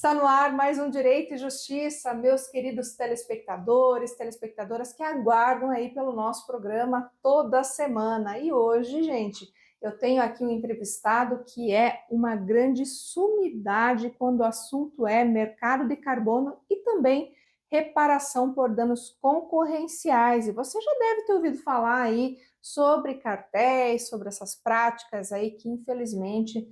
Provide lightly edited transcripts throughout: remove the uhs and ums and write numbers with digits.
Está no ar mais um Direito e Justiça, meus queridos telespectadores, telespectadoras que aguardam aí pelo nosso programa toda semana. E hoje, gente, eu tenho aqui um entrevistado que é uma grande sumidade quando o assunto é mercado de carbono e também reparação por danos concorrenciais. E você já deve ter ouvido falar aí sobre cartéis, sobre essas práticas aí que infelizmente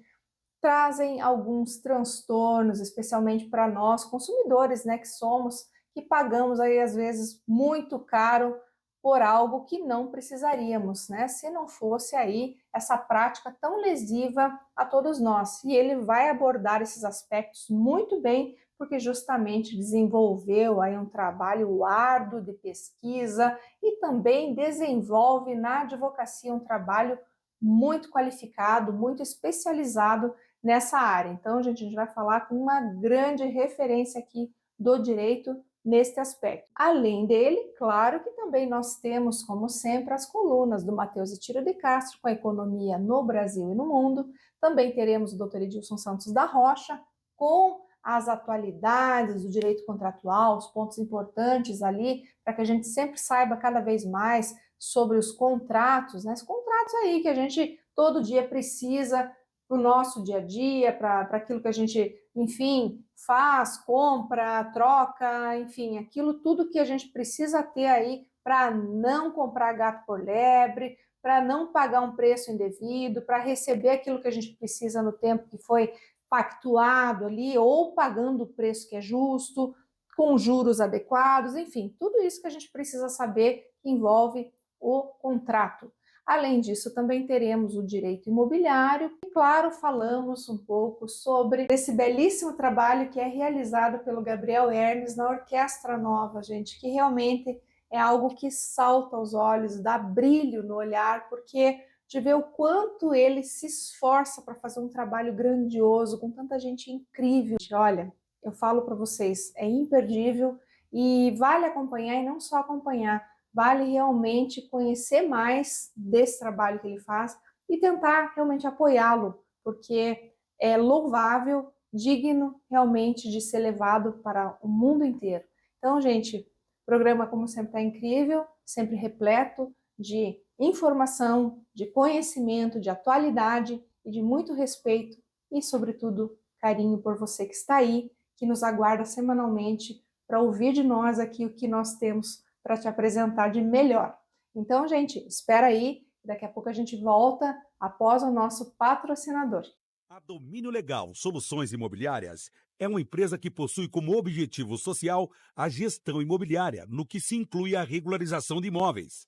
trazem alguns transtornos, especialmente para nós consumidores, né, que somos, que pagamos aí às vezes muito caro por algo que não precisaríamos, né, se não fosse aí essa prática tão lesiva a todos nós. E ele vai abordar esses aspectos muito bem, porque justamente desenvolveu aí um trabalho árduo de pesquisa e também desenvolve na advocacia um trabalho muito qualificado, muito especializado nessa área. Então, gente, a gente vai falar com uma grande referência aqui do direito neste aspecto. Além dele, claro que também nós temos, como sempre, as colunas do Matheus e Tiro de Castro com a economia no Brasil e no mundo. Também teremos o Dr. Edilson Santos da Rocha com as atualidades do direito contratual, os pontos importantes ali, para que a gente sempre saiba cada vez mais sobre os contratos, né? Os contratos aí que a gente todo dia precisa para o nosso dia a dia, para aquilo que a gente, enfim, faz, compra, troca, enfim, aquilo tudo que a gente precisa ter aí para não comprar gato por lebre, para não pagar um preço indevido, para receber aquilo que a gente precisa no tempo que foi pactuado ali, ou pagando o preço que é justo, com juros adequados, enfim, tudo isso que a gente precisa saber que envolve o contrato. Além disso, também teremos o direito imobiliário e, claro, falamos um pouco sobre esse belíssimo trabalho que é realizado pelo Gabriel Hermes na Orquestra Nova, gente, que realmente é algo que salta aos olhos, dá brilho no olhar, porque de ver o quanto ele se esforça para fazer um trabalho grandioso, com tanta gente incrível. Olha, eu falo para vocês, é imperdível e vale acompanhar e não só acompanhar, vale realmente conhecer mais desse trabalho que ele faz e tentar realmente apoiá-lo, porque é louvável, digno realmente de ser levado para o mundo inteiro. Então, gente, o programa, como sempre, está incrível, sempre repleto de informação, de conhecimento, de atualidade e de muito respeito e, sobretudo, carinho por você que está aí, que nos aguarda semanalmente para ouvir de nós aqui o que nós temos para te apresentar de melhor. Então, gente, espera aí, daqui a pouco a gente volta após o nosso patrocinador. A Domínio Legal Soluções Imobiliárias é uma empresa que possui como objetivo social a gestão imobiliária, no que se inclui a regularização de imóveis.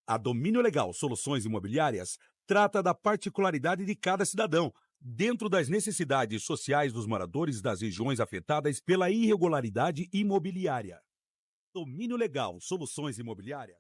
A Domínio Legal Soluções Imobiliárias trata da particularidade de cada cidadão, dentro das necessidades sociais dos moradores das regiões afetadas pela irregularidade imobiliária. Domínio Legal Soluções Imobiliárias.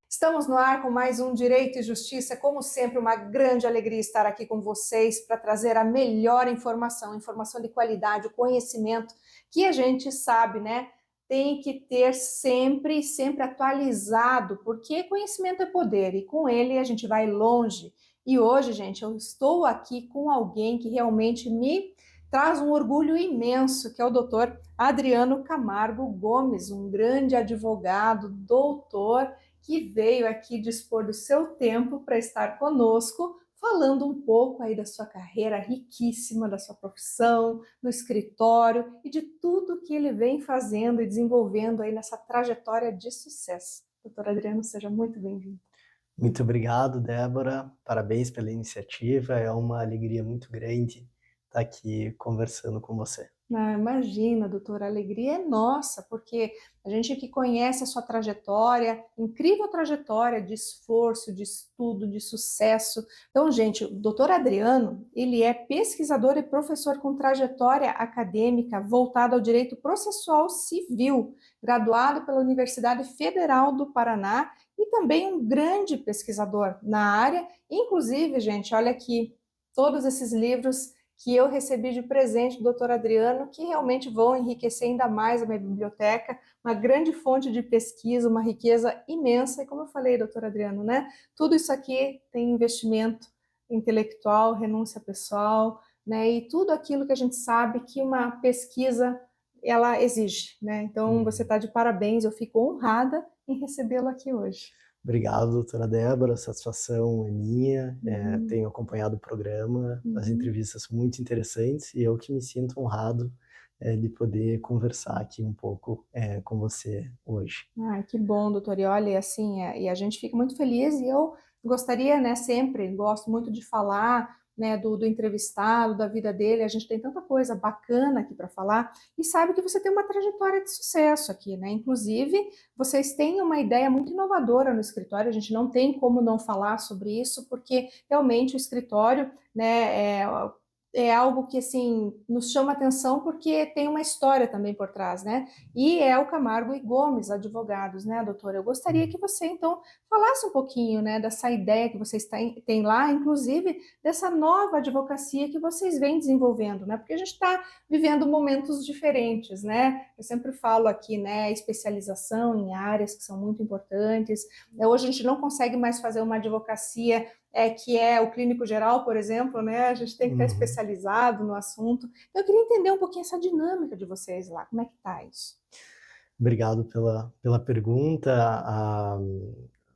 Estamos no ar com mais um Direito e Justiça. Como sempre, uma grande alegria estar aqui com vocês para trazer a melhor informação, informação de qualidade, o conhecimento que a gente sabe, né? Tem que ter sempre, sempre atualizado, porque conhecimento é poder e com ele a gente vai longe. E hoje, gente, eu estou aqui com alguém que realmente me traz um orgulho imenso, que é o doutor Adriano Camargo Gomes, um grande advogado, doutor, que veio aqui dispor do seu tempo para estar conosco, falando um pouco aí da sua carreira riquíssima, da sua profissão, do escritório e de tudo que ele vem fazendo e desenvolvendo aí nessa trajetória de sucesso. Doutor Adriano, seja muito bem-vindo. Muito obrigado, Débora. Parabéns pela iniciativa. É uma alegria muito grande estar aqui conversando com você. Ah, imagina, doutora, a alegria é nossa, porque a gente que conhece a sua trajetória, incrível trajetória de esforço, de estudo, de sucesso. Então, gente, o doutor Adriano, ele é pesquisador e professor com trajetória acadêmica voltada ao direito processual civil, graduado pela Universidade Federal do Paraná e também um grande pesquisador na área. Inclusive, gente, olha aqui, todos esses livros que eu recebi de presente do doutor Adriano, que realmente vão enriquecer ainda mais a minha biblioteca, uma grande fonte de pesquisa, uma riqueza imensa, e como eu falei, doutor Adriano, né? Tudo isso aqui tem investimento intelectual, renúncia pessoal, né? E tudo aquilo que a gente sabe que uma pesquisa ela exige, né? Então você está de parabéns, eu fico honrada em recebê-lo aqui hoje. Obrigado, doutora Débora, a satisfação é minha. Uhum, Tenho acompanhado o programa, as uhum. entrevistas são muito interessantes e eu que me sinto honrado de poder conversar aqui um pouco com você hoje. Ai, que bom, doutor. E olha, assim, e a gente fica muito feliz e eu gostaria, né, sempre, gosto muito de falar, né, do entrevistado, da vida dele, a gente tem tanta coisa bacana aqui para falar e sabe que você tem uma trajetória de sucesso aqui, né? Inclusive, vocês têm uma ideia muito inovadora no escritório, a gente não tem como não falar sobre isso, porque realmente o escritório, né, é algo que, assim, nos chama atenção porque tem uma história também por trás, né? E é o Camargo e Gomes, advogados, né, doutora? Eu gostaria que você, então, falasse um pouquinho, né, dessa ideia que vocês têm lá, inclusive dessa nova advocacia que vocês vêm desenvolvendo, né? Porque a gente está vivendo momentos diferentes, né? Eu sempre falo aqui, né, especialização em áreas que são muito importantes. Hoje a gente não consegue mais fazer uma advocacia que é o clínico geral, por exemplo, né? A gente tem que estar Uhum. especializado no assunto. Eu queria entender um pouquinho essa dinâmica de vocês lá. Como é que tá isso? Obrigado pela pergunta.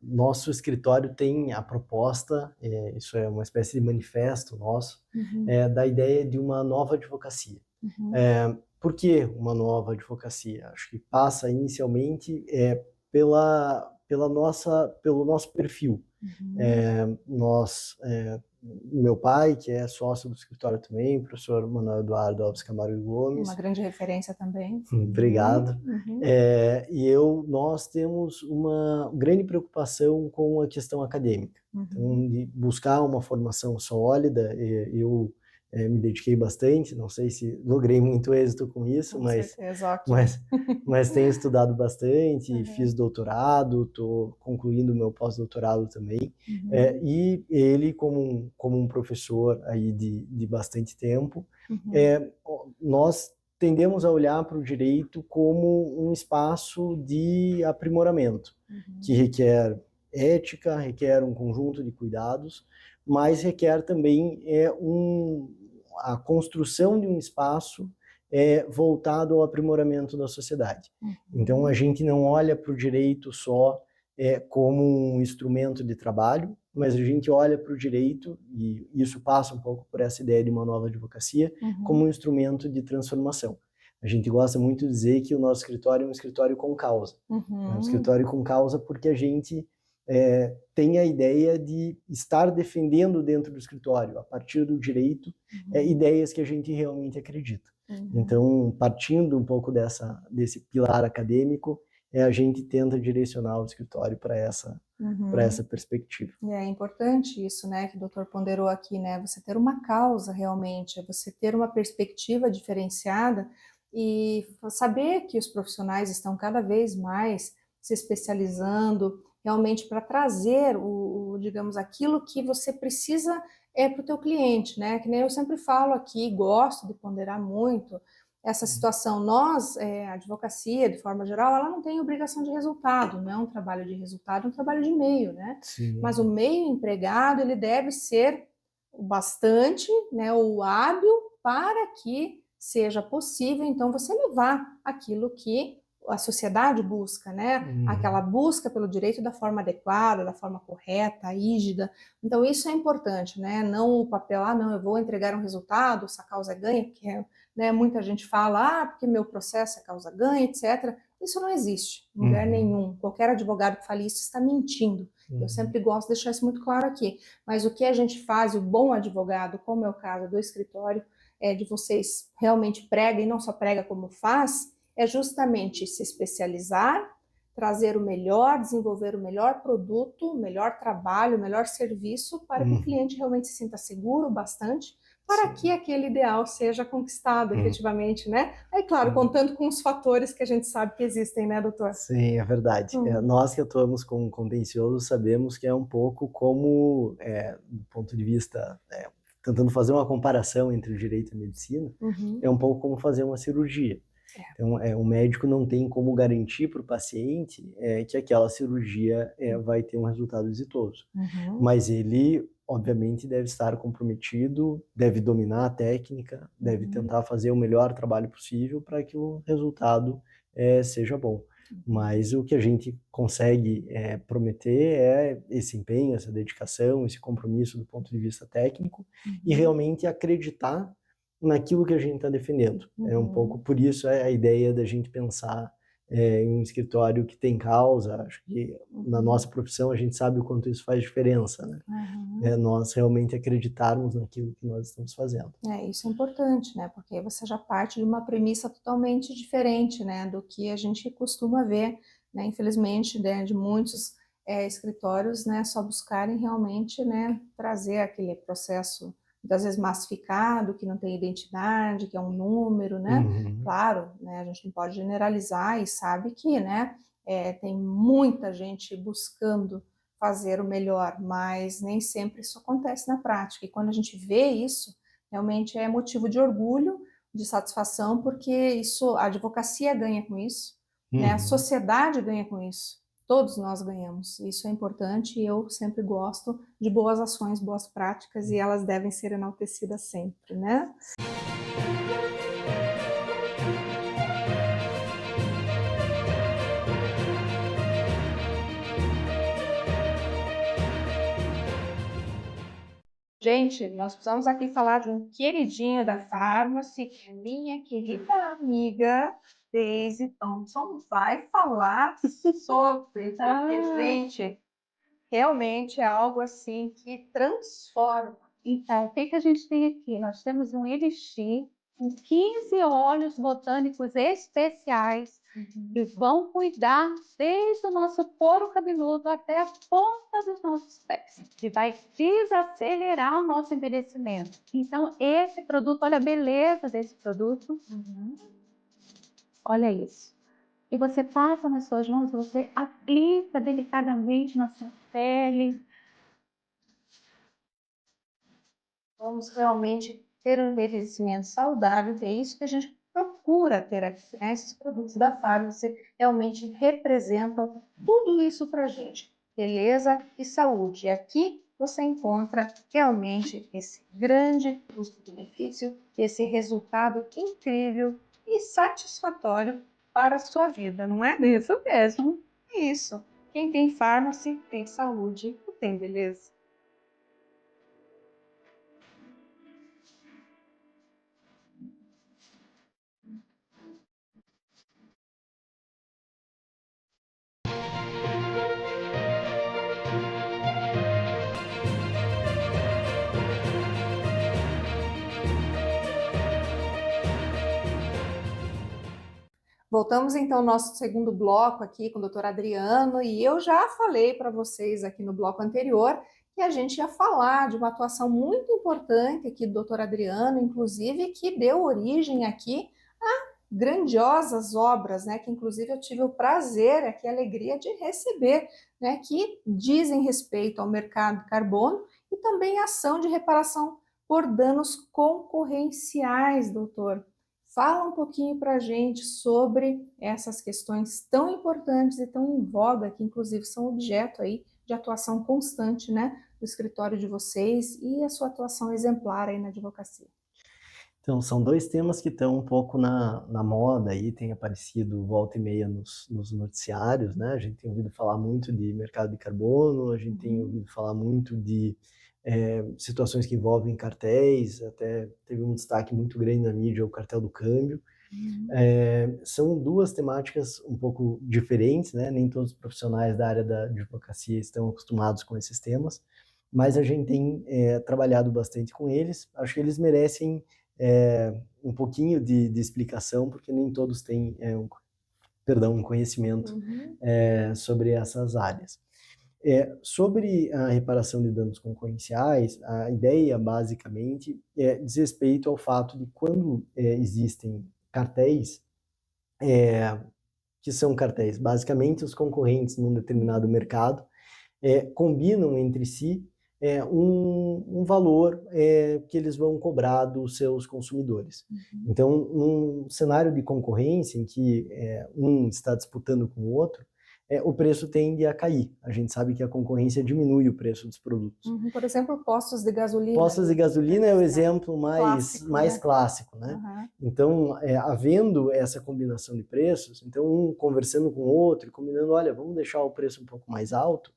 Nosso escritório tem a proposta, isso é uma espécie de manifesto nosso, Uhum, da ideia de uma nova advocacia. uhum, Por que uma nova advocacia? Acho que passa inicialmente pelo nosso perfil. uhum. Meu pai, que é sócio do escritório também, professor Manuel Eduardo Alves Camargo Uma Gomes, grande referência também. Uhum, obrigado. uhum, Nós temos uma grande preocupação com a questão acadêmica. uhum. Então, de buscar uma formação sólida, eu me dediquei bastante, não sei se logrei muito êxito com isso, Com certeza, ótimo. mas, mas tenho estudado bastante, Uhum, fiz doutorado, estou concluindo o meu pós-doutorado também, uhum, e ele, como um professor aí de bastante tempo, uhum, é, nós tendemos a olhar para o direito como um espaço de aprimoramento, que uhum, requer ética, requer um conjunto de cuidados, mas requer também a construção de um espaço voltado ao aprimoramento da sociedade. Então, a uhum, gente não olha para o direito só como um instrumento de trabalho, mas a gente olha para o direito, e isso passa um pouco por essa ideia de uma nova advocacia, como uhum, um instrumento de transformação. A gente gosta muito de dizer que o nosso escritório é um escritório com causa. É um uhum, escritório com causa porque a gente tem a ideia de estar defendendo dentro do escritório, a partir do direito, uhum, ideias que a gente realmente acredita. uhum, Então, partindo um pouco desse pilar acadêmico, a gente tenta direcionar o escritório para uhum. essa perspectiva. E é importante isso, né, que o doutor ponderou aqui, né? Você ter uma causa realmente, é você ter uma perspectiva diferenciada e saber que os profissionais estão cada vez mais se especializando realmente para trazer digamos, aquilo que você precisa para o teu cliente, né? Que nem eu sempre falo aqui, gosto de ponderar muito essa situação. Nós, a advocacia, de forma geral, ela não tem obrigação de resultado, não é um trabalho de resultado, é um trabalho de meio, né? Mas o Sim. meio empregado, ele deve ser o bastante, né, o hábil para que seja possível, então, você levar aquilo que a sociedade busca, né? Aquela Uhum. busca pelo direito da forma adequada, da forma correta, rígida. Então, isso é importante, né? Não o papel, não, eu vou entregar um resultado, essa causa ganha, porque né, muita gente fala, porque meu processo é causa ganha, etc. Isso não existe em lugar Uhum. nenhum. Qualquer advogado que fale isso está mentindo. Eu Uhum. sempre gosto de deixar isso muito claro aqui. Mas o que a gente faz, o bom advogado, como é o caso do escritório, de vocês realmente prega e não só prega como faz, é justamente se especializar, trazer o melhor, desenvolver o melhor produto, o melhor trabalho, o melhor serviço para que o cliente realmente se sinta seguro bastante, para que aquele ideal seja conquistado efetivamente, né? Aí, claro, contando com os fatores que a gente sabe que existem, né, doutor? Sim, é verdade. Nós que atuamos com contencioso sabemos que é um pouco como, do ponto de vista, tentando fazer uma comparação entre o direito e a medicina, é um pouco como fazer uma cirurgia. Então, o médico não tem como garantir para o paciente que aquela cirurgia vai ter um resultado exitoso. Mas ele, obviamente, deve estar comprometido, deve dominar a técnica, deve tentar fazer o melhor trabalho possível para que o resultado seja bom. Mas o que a gente consegue prometer é esse empenho, essa dedicação, esse compromisso do ponto de vista técnico e realmente acreditar naquilo que a gente está defendendo. É um pouco por isso a ideia da gente pensar em um escritório que tem causa. Acho que na nossa profissão a gente sabe o quanto isso faz diferença, né? Nós realmente acreditarmos naquilo que nós estamos fazendo. Isso é importante, né? Porque você já parte de uma premissa totalmente diferente, né, do que a gente costuma ver, né? Infelizmente, né, de muitos escritórios, né, só buscarem realmente, né, trazer aquele processo muitas vezes massificado, que não tem identidade, que é um número, né? Claro, né, a gente não pode generalizar e sabe que, né, tem muita gente buscando fazer o melhor, mas nem sempre isso acontece na prática. E quando a gente vê isso, realmente é motivo de orgulho, de satisfação, porque isso, a advocacia ganha com isso, né? A sociedade ganha com isso. Todos nós ganhamos, isso é importante e eu sempre gosto de boas ações, boas práticas e elas devem ser enaltecidas sempre, né? Gente, nós precisamos aqui falar de um queridinho da Pharmacy, que é minha querida amiga Daisy Thompson vai falar sobre, porque, gente, realmente é algo assim que transforma. Então, o que a gente tem aqui? Nós temos um elixir com 15 óleos botânicos especiais que vão cuidar desde o nosso couro cabeludo até a ponta dos nossos pés, que vai desacelerar o nosso envelhecimento. Então, esse produto, olha a beleza desse produto. Olha isso. E você passa nas suas mãos, você aplica delicadamente na sua pele. Vamos realmente ter um envelhecimento saudável, é isso que a gente procura ter aqui, né? Esses produtos da Pharmacy realmente representam tudo isso para a gente, beleza e saúde. E aqui você encontra realmente esse grande custo-benefício, esse resultado incrível e satisfatório para a sua vida, não é? Isso mesmo. Isso. Quem tem Pharmacy tem saúde e tem beleza. Voltamos então ao nosso segundo bloco aqui com o Dr. Adriano e eu já falei para vocês aqui no bloco anterior que a gente ia falar de uma atuação muito importante aqui do Dr. Adriano, inclusive que deu origem aqui a grandiosas obras, né, que inclusive eu tive o prazer aqui, a alegria de receber, né, que dizem respeito ao mercado de carbono e também a ação de reparação por danos concorrenciais, doutor. Fala um pouquinho para a gente sobre essas questões tão importantes e tão em voga, que inclusive são objeto aí de atuação constante, né, do escritório de vocês e a sua atuação exemplar aí na advocacia. Então, são dois temas que estão um pouco na moda aí, tem aparecido volta e meia nos noticiários, né? A gente tem ouvido falar muito de mercado de carbono, a gente tem ouvido falar muito de situações que envolvem cartéis, até teve um destaque muito grande na mídia, o cartel do câmbio. São duas temáticas um pouco diferentes, né? Nem todos os profissionais da área da advocacia estão acostumados com esses temas, mas a gente tem trabalhado bastante com eles. Acho que eles merecem um pouquinho de explicação, porque nem todos têm um conhecimento sobre essas áreas. Sobre a reparação de danos concorrenciais, a ideia basicamente diz respeito ao fato de quando existem cartéis, que são cartéis, basicamente os concorrentes num determinado mercado combinam entre si um valor que eles vão cobrar dos seus consumidores. Então, num cenário de concorrência em que um está disputando com o outro, o preço tende a cair. A gente sabe que a concorrência diminui o preço dos produtos. Por exemplo, postos de gasolina. Postos de gasolina é o exemplo mais clássico, né? Então, havendo essa combinação de preços, então um conversando com o outro, combinando, olha, vamos deixar o preço um pouco mais alto,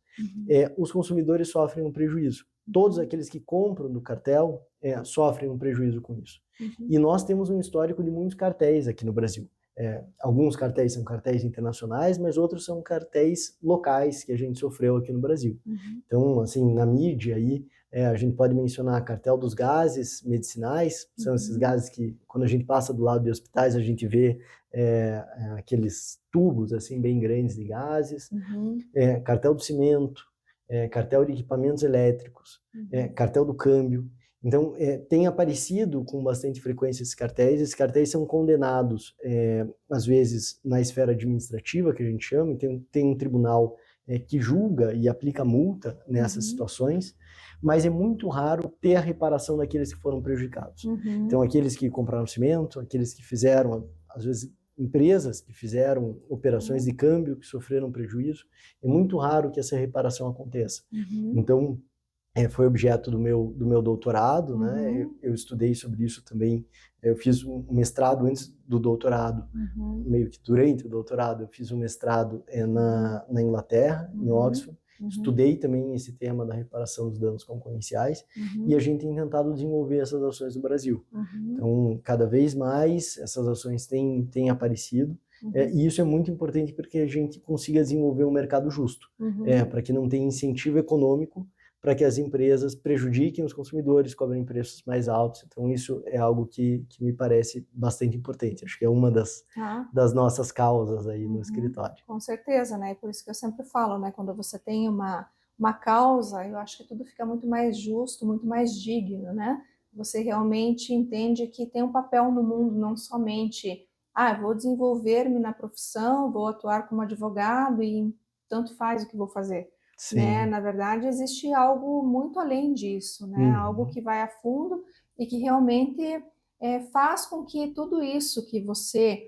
os consumidores sofrem um prejuízo. Todos aqueles que compram do cartel sofrem um prejuízo com isso. E nós temos um histórico de muitos cartéis aqui no Brasil. Alguns cartéis são cartéis internacionais, mas outros são cartéis locais que a gente sofreu aqui no Brasil. Então, assim, na mídia aí, a gente pode mencionar cartel dos gases medicinais, são esses gases que, quando a gente passa do lado de hospitais, a gente vê aqueles tubos, assim, bem grandes de gases, cartel do cimento, cartel de equipamentos elétricos, cartel do câmbio. Então, tem aparecido com bastante frequência esses cartéis são condenados, às vezes, na esfera administrativa, que a gente chama, tem um tribunal que julga e aplica multa nessas situações, mas é muito raro ter a reparação daqueles que foram prejudicados. Então, aqueles que compraram cimento, aqueles que fizeram, às vezes, empresas que fizeram operações de câmbio, que sofreram prejuízo, é muito raro que essa reparação aconteça. Então, foi objeto do meu doutorado, né? Eu estudei sobre isso também. Eu fiz um mestrado antes do doutorado, meio que durante o doutorado, eu fiz um mestrado na Inglaterra, em Oxford. Estudei também esse tema da reparação dos danos concorrenciais e a gente tem tentado desenvolver essas ações no Brasil. Então, cada vez mais essas ações têm aparecido. E isso é muito importante porque a gente consiga desenvolver um mercado justo, para que não tenha incentivo econômico para que as empresas prejudiquem os consumidores, cobrem preços mais altos. Então, isso é algo que me parece bastante importante. Acho que é uma das nossas causas aí no escritório. Com certeza, né? Por isso que eu sempre falo, né? Quando você tem uma causa, eu acho que tudo fica muito mais justo, muito mais digno, né? Você realmente entende que tem um papel no mundo, não somente, vou desenvolver-me na profissão, vou atuar como advogado e tanto faz o que vou fazer. Né? Na verdade, existe algo muito além disso, né? Algo que vai a fundo e que realmente faz com que tudo isso que você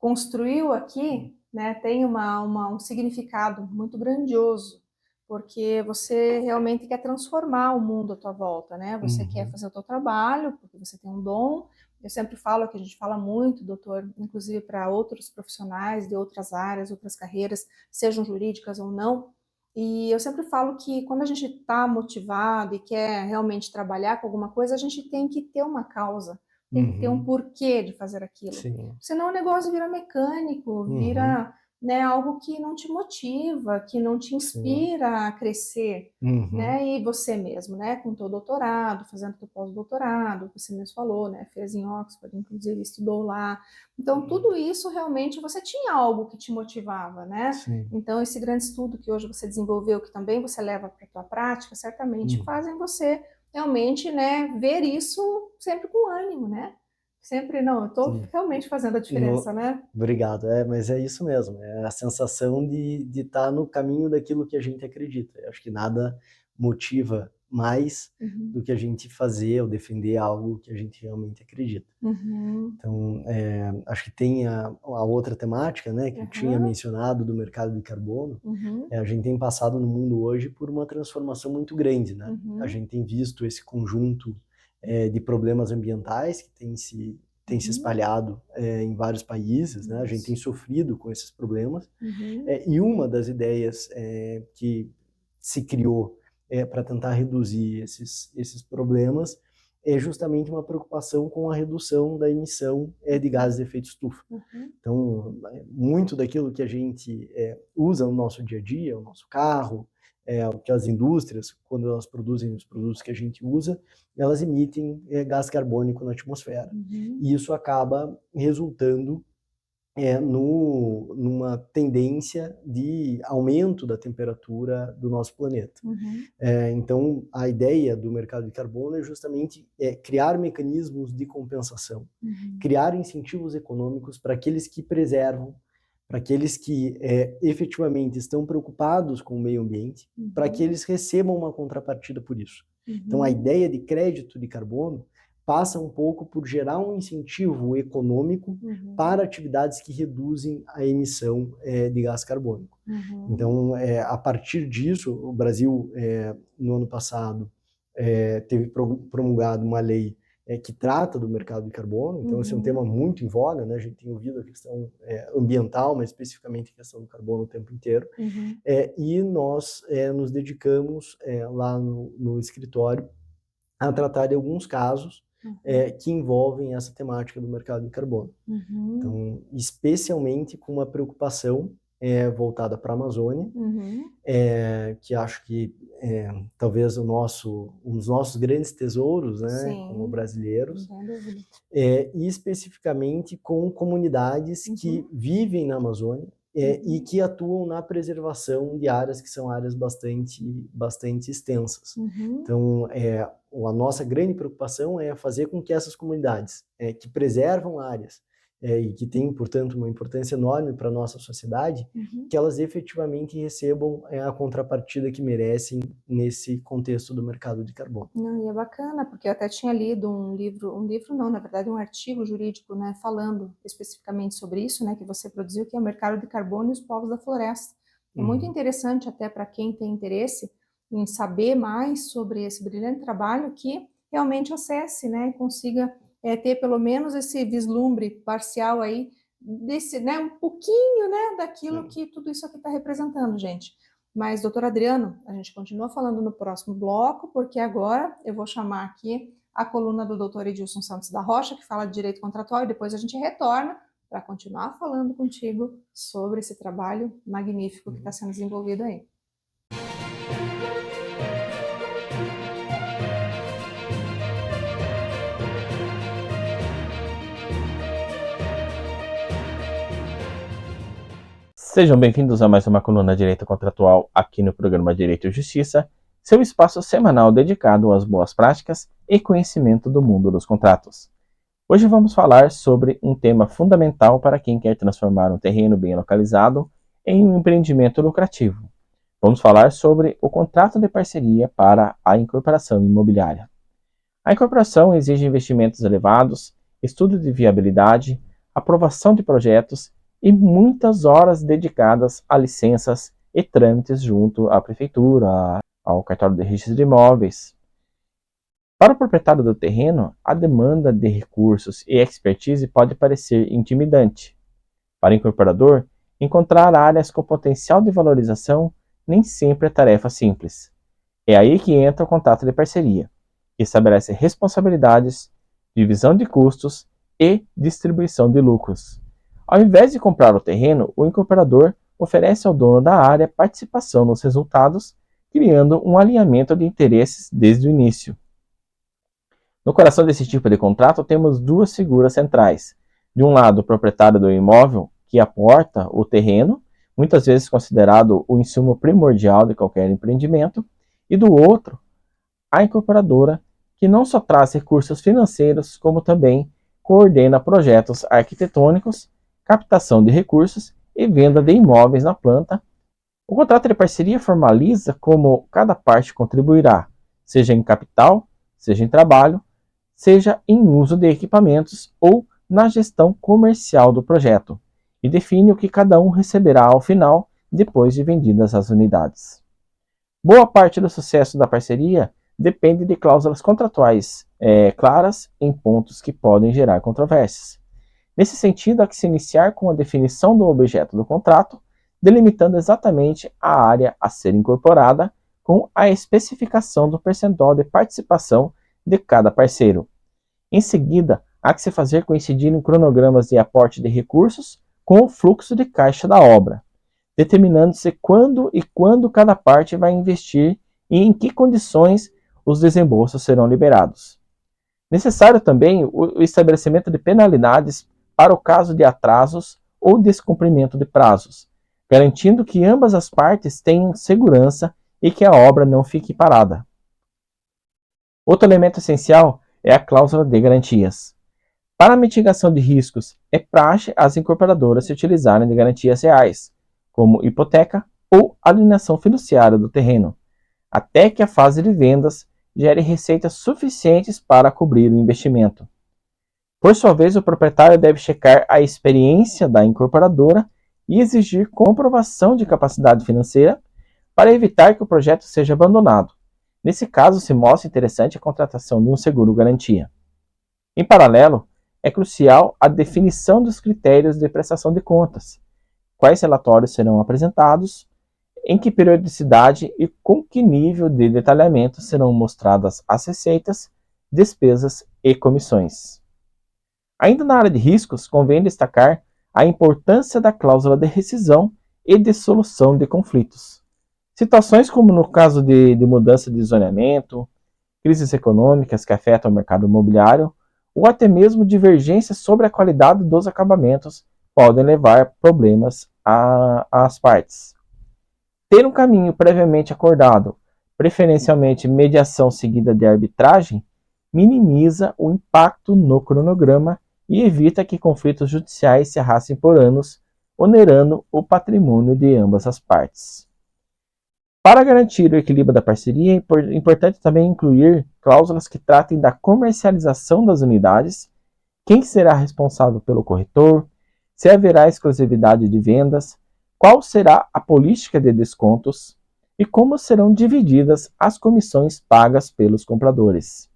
construiu aqui, né, tenha um significado muito grandioso, porque você realmente quer transformar o mundo à tua volta, né? Você quer fazer o teu trabalho, porque você tem um dom. Eu sempre falo que a gente fala muito, doutor, inclusive para outros profissionais de outras áreas, outras carreiras, sejam jurídicas ou não. E eu sempre falo que quando a gente está motivado e quer realmente trabalhar com alguma coisa, a gente tem que ter uma causa, tem que ter um porquê de fazer aquilo. Senão o negócio vira mecânico, vira, né, algo que não te motiva, que não te inspira a crescer, né? E você mesmo, né, com teu doutorado, fazendo teu pós-doutorado, você mesmo falou, né, fez em Oxford, inclusive estudou lá. Então, tudo isso realmente você tinha algo que te motivava, né? Então, esse grande estudo que hoje você desenvolveu, que também você leva para a tua prática, certamente fazem você realmente, né, ver isso sempre com ânimo, né? Sempre, não, eu estou realmente fazendo a diferença, né? Obrigado, mas é isso mesmo, é a sensação de estar no caminho daquilo que a gente acredita. Eu acho que nada motiva mais do que a gente fazer ou defender algo que a gente realmente acredita. Então, acho que tem a outra temática, né, que eu tinha mencionado do mercado de carbono. A gente tem passado no mundo hoje por uma transformação muito grande, né? A gente tem visto esse conjunto de problemas ambientais que tem se espalhado em vários países, né? A gente tem sofrido com esses problemas. E uma das ideias que se criou para tentar reduzir esses problemas é justamente uma preocupação com a redução da emissão de gases de efeito estufa. Então, muito daquilo que a gente usa no nosso dia a dia, o nosso carro, que as indústrias, quando elas produzem os produtos que a gente usa, elas emitem gás carbônico na atmosfera. E isso acaba resultando numa tendência de aumento da temperatura do nosso planeta. Então, a ideia do mercado de carbono é justamente criar mecanismos de compensação, criar incentivos econômicos para aqueles que preservam, para aqueles que efetivamente estão preocupados com o meio ambiente, para que eles recebam uma contrapartida por isso. Então, a ideia de crédito de carbono passa um pouco por gerar um incentivo econômico para atividades que reduzem a emissão de gás carbônico. Então, a partir disso, o Brasil, no ano passado, teve promulgado uma lei que trata do mercado de carbono. Então, esse é um tema muito em voga, né? A gente tem ouvido a questão ambiental, mas especificamente a questão do carbono o tempo inteiro. E nós nos dedicamos lá no escritório a tratar de alguns casos que envolvem essa temática do mercado de carbono. Então, especialmente com uma preocupação voltada para a Amazônia, que acho que talvez um dos nossos grandes tesouros, né, Sim, como brasileiros, e especificamente com comunidades que vivem na Amazônia e que atuam na preservação de áreas que são áreas bastante extensas. Então, a nossa grande preocupação é fazer com que essas comunidades que preservam áreas e que têm, portanto, uma importância enorme para a nossa sociedade, que elas efetivamente recebam a contrapartida que merecem nesse contexto do mercado de carbono. Não, e é bacana, porque eu até tinha lido um livro não, na verdade um artigo jurídico, né, falando especificamente sobre isso, né, que você produziu, que é o mercado de carbono e os povos da floresta. É muito interessante até para quem tem interesse em saber mais sobre esse brilhante trabalho, que realmente acesse, né, e consiga ter pelo menos esse vislumbre parcial aí, desse, né, um pouquinho, né, daquilo que tudo isso aqui está representando, gente. Mas, doutor Adriano, a gente continua falando no próximo bloco, porque agora eu vou chamar aqui a coluna do doutor Edilson Santos da Rocha, que fala de direito contratual, e depois a gente retorna para continuar falando contigo sobre esse trabalho magnífico que está sendo desenvolvido aí. Sejam bem-vindos a mais uma coluna Direito Contratual aqui no programa Direito e Justiça, seu espaço semanal dedicado às boas práticas e conhecimento do mundo dos contratos. Hoje vamos falar sobre um tema fundamental para quem quer transformar um terreno bem localizado em um empreendimento lucrativo. Vamos falar sobre o contrato de parceria para a incorporação imobiliária. A incorporação exige investimentos elevados, estudo de viabilidade, aprovação de projetos e muitas horas dedicadas a licenças e trâmites junto à prefeitura, ao cartório de registro de imóveis. Para o proprietário do terreno, a demanda de recursos e expertise pode parecer intimidante. Para o incorporador, encontrar áreas com potencial de valorização nem sempre é tarefa simples. É aí que entra o contrato de parceria, que estabelece responsabilidades, divisão de custos e distribuição de lucros. Ao invés de comprar o terreno, o incorporador oferece ao dono da área participação nos resultados, criando um alinhamento de interesses desde o início. No coração desse tipo de contrato, temos duas figuras centrais. De um lado, o proprietário do imóvel, que aporta o terreno, muitas vezes considerado o insumo primordial de qualquer empreendimento, e do outro, a incorporadora, que não só traz recursos financeiros, como também coordena projetos arquitetônicos, captação de recursos e venda de imóveis na planta. O contrato de parceria formaliza como cada parte contribuirá, seja em capital, seja em trabalho, seja em uso de equipamentos ou na gestão comercial do projeto, e define o que cada um receberá ao final, depois de vendidas as unidades. Boa parte do sucesso da parceria depende de cláusulas contratuais claras em pontos que podem gerar controvérsias. Nesse sentido, há que se iniciar com a definição do objeto do contrato, delimitando exatamente a área a ser incorporada, com a especificação do percentual de participação de cada parceiro. Em seguida, há que se fazer coincidir em cronogramas de aporte de recursos com o fluxo de caixa da obra. determinando-se quando e quando cada parte vai investir e em que condições os desembolsos serão liberados. Necessário também o estabelecimento de penalidades para o caso de atrasos ou descumprimento de prazos, garantindo que ambas as partes tenham segurança e que a obra não fique parada. Outro elemento essencial é a cláusula de garantias. Para a mitigação de riscos, é praxe as incorporadoras se utilizarem de garantias reais, como hipoteca ou alienação fiduciária do terreno, até que a fase de vendas gere receitas suficientes para cobrir o investimento. Por sua vez, o proprietário deve checar a experiência da incorporadora e exigir comprovação de capacidade financeira para evitar que o projeto seja abandonado. Nesse caso, se mostra interessante a contratação de um seguro-garantia. Em paralelo, é crucial a definição dos critérios de prestação de contas, quais relatórios serão apresentados, em que periodicidade e com que nível de detalhamento serão mostradas as receitas, despesas e comissões. Ainda na área de riscos, convém destacar a importância da cláusula de rescisão e de solução de conflitos. Situações como no caso de mudança de zoneamento, crises econômicas que afetam o mercado imobiliário, ou até mesmo divergências sobre a qualidade dos acabamentos podem levar problemas às partes. Ter um caminho previamente acordado, preferencialmente mediação seguida de arbitragem, minimiza o impacto no cronograma e evita que conflitos judiciais se arrastem por anos, onerando o patrimônio de ambas as partes. Para garantir o equilíbrio da parceria, é importante também incluir cláusulas que tratem da comercialização das unidades, quem será responsável pelo corretor, se haverá exclusividade de vendas, qual será a política de descontos e como serão divididas as comissões pagas pelos compradores.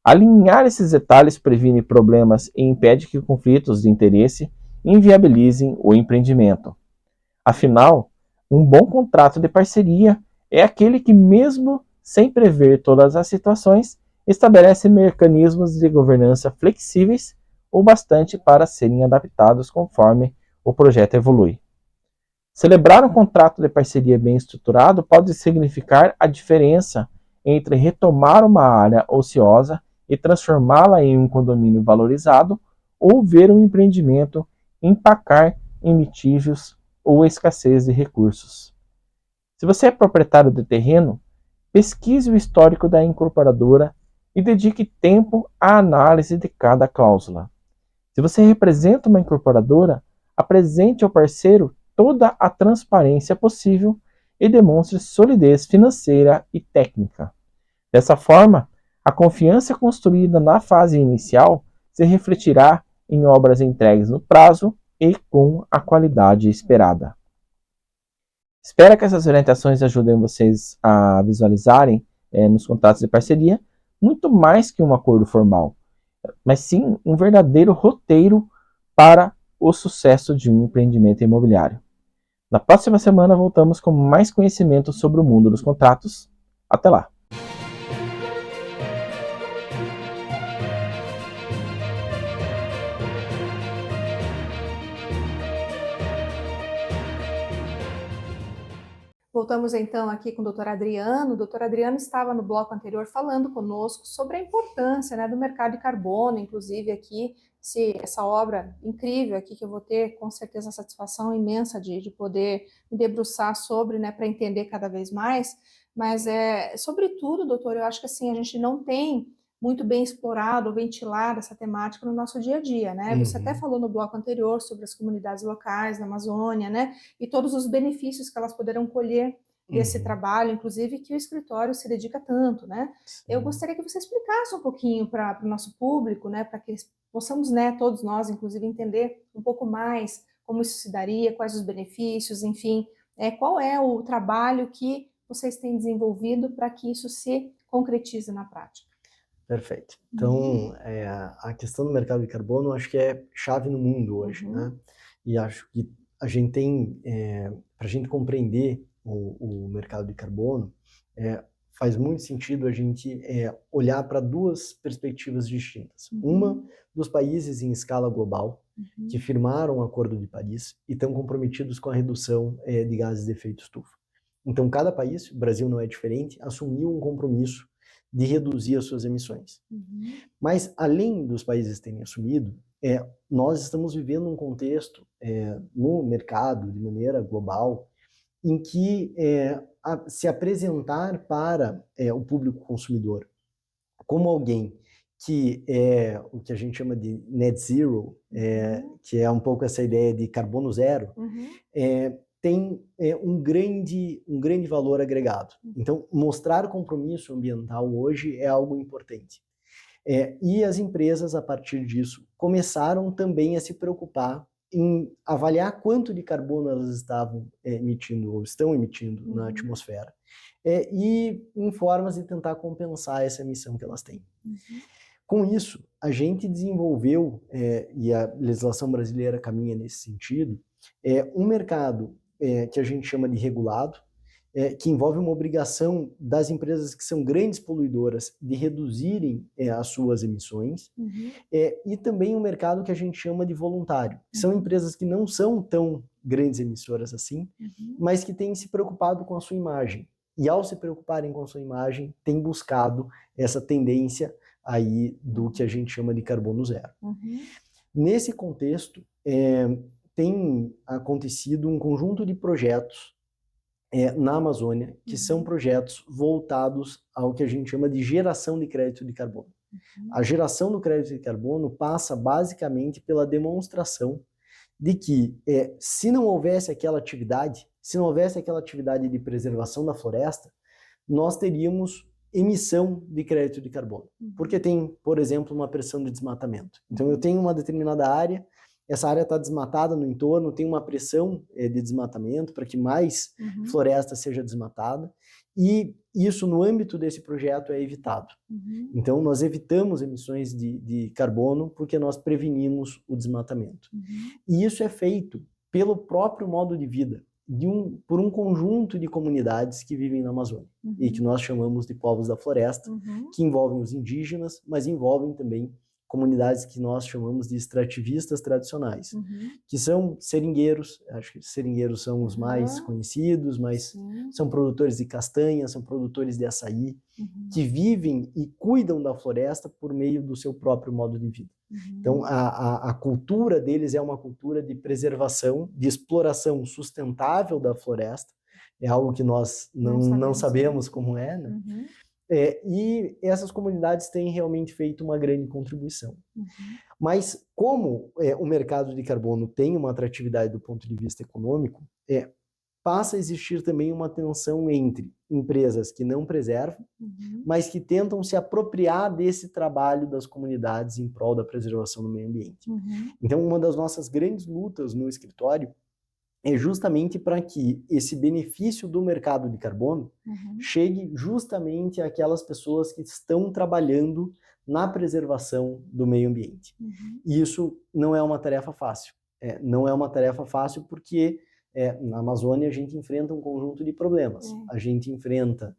Alinhar esses detalhes previne problemas e impede que conflitos de interesse inviabilizem o empreendimento. Afinal, um bom contrato de parceria é aquele que, mesmo sem prever todas as situações, estabelece mecanismos de governança flexíveis o bastante para serem adaptados conforme o projeto evolui. Celebrar um contrato de parceria bem estruturado pode significar a diferença entre retomar uma área ociosa e transformá-la em um condomínio valorizado ou ver um empreendimento empacar em litígios ou escassez de recursos. Se você é proprietário de terreno, pesquise o histórico da incorporadora e dedique tempo à análise de cada cláusula. Se você representa uma incorporadora, apresente ao parceiro toda a transparência possível e demonstre solidez financeira e técnica. Dessa forma, a confiança construída na fase inicial se refletirá em obras entregues no prazo e com a qualidade esperada. Espero que essas orientações ajudem vocês a visualizarem nos contratos de parceria muito mais que um acordo formal, mas sim um verdadeiro roteiro para o sucesso de um empreendimento imobiliário. Na próxima semana voltamos com mais conhecimento sobre o mundo dos contratos. Até lá! Voltamos então aqui com o Dr. Adriano. O Dr. Adriano estava no bloco anterior falando conosco sobre a importância, né, do mercado de carbono, inclusive aqui, essa obra incrível aqui que eu vou ter com certeza a satisfação imensa de poder me debruçar sobre, né, para entender cada vez mais. Mas, sobretudo, doutor, eu acho que assim, a gente não tem muito bem explorado ou ventilado essa temática no nosso dia a dia, né? Você até falou no bloco anterior sobre as comunidades locais na Amazônia, né? E todos os benefícios que elas poderão colher desse trabalho, inclusive que o escritório se dedica tanto, né? Eu gostaria que você explicasse um pouquinho para o nosso público, né? Para que possamos, né, todos nós, inclusive, entender um pouco mais como isso se daria, quais os benefícios, enfim, qual é o trabalho que vocês têm desenvolvido para que isso se concretize na prática. Perfeito. Então, a questão do mercado de carbono acho que é chave no mundo hoje, né? E acho que a gente tem, para a gente compreender o mercado de carbono, faz muito sentido a gente olhar para duas perspectivas distintas. Uma dos países em escala global, que firmaram o Acordo de Paris e estão comprometidos com a redução de gases de efeito estufa. Então, cada país, o Brasil não é diferente, assumiu um compromisso de reduzir as suas emissões. Mas, além dos países terem assumido, nós estamos vivendo um contexto no mercado, de maneira global, em que se apresentar para o público consumidor como alguém que é o que a gente chama de net zero, que é um pouco essa ideia de carbono zero, tem um grande valor agregado. Então, mostrar compromisso ambiental hoje é algo importante. E as empresas, a partir disso, começaram também a se preocupar em avaliar quanto de carbono elas estavam emitindo ou estão emitindo na atmosfera, e em formas de tentar compensar essa emissão que elas têm. Com isso, a gente desenvolveu, e a legislação brasileira caminha nesse sentido, um mercado que a gente chama de regulado, que envolve uma obrigação das empresas que são grandes poluidoras de reduzirem as suas emissões, e também um mercado que a gente chama de voluntário, que são empresas que não são tão grandes emissoras assim, mas que têm se preocupado com a sua imagem. E ao se preocuparem com a sua imagem, têm buscado essa tendência aí do que a gente chama de carbono zero. Nesse contexto, tem acontecido um conjunto de projetos na Amazônia, que são projetos voltados ao que a gente chama de geração de crédito de carbono. A geração do crédito de carbono passa basicamente pela demonstração de que se não houvesse aquela atividade, de preservação da floresta, nós teríamos emissão de crédito de carbono. Porque tem, por exemplo, uma pressão de desmatamento. Então eu tenho uma determinada área, essa área está desmatada no entorno, tem uma pressão de desmatamento para que mais floresta seja desmatada, e isso no âmbito desse projeto é evitado. Então nós evitamos emissões de carbono porque nós prevenimos o desmatamento. E isso é feito pelo próprio modo de vida, por um conjunto de comunidades que vivem na Amazônia, e que nós chamamos de povos da floresta, que envolvem os indígenas, mas envolvem também comunidades que nós chamamos de extrativistas tradicionais, que são seringueiros, acho que seringueiros são os mais conhecidos, mas são produtores de castanha, são produtores de açaí, que vivem e cuidam da floresta por meio do seu próprio modo de vida. Então, a cultura deles é uma cultura de preservação, de exploração sustentável da floresta, é algo que nós não sabemos como é, né? E essas comunidades têm realmente feito uma grande contribuição. Mas como o mercado de carbono tem uma atratividade do ponto de vista econômico, passa a existir também uma tensão entre empresas que não preservam, mas que tentam se apropriar desse trabalho das comunidades em prol da preservação do meio ambiente. Então, uma das nossas grandes lutas no escritório é justamente para que esse benefício do mercado de carbono chegue justamente àquelas pessoas que estão trabalhando na preservação do meio ambiente. E isso não é uma tarefa fácil. Não é uma tarefa fácil porque na Amazônia a gente enfrenta um conjunto de problemas. A gente enfrenta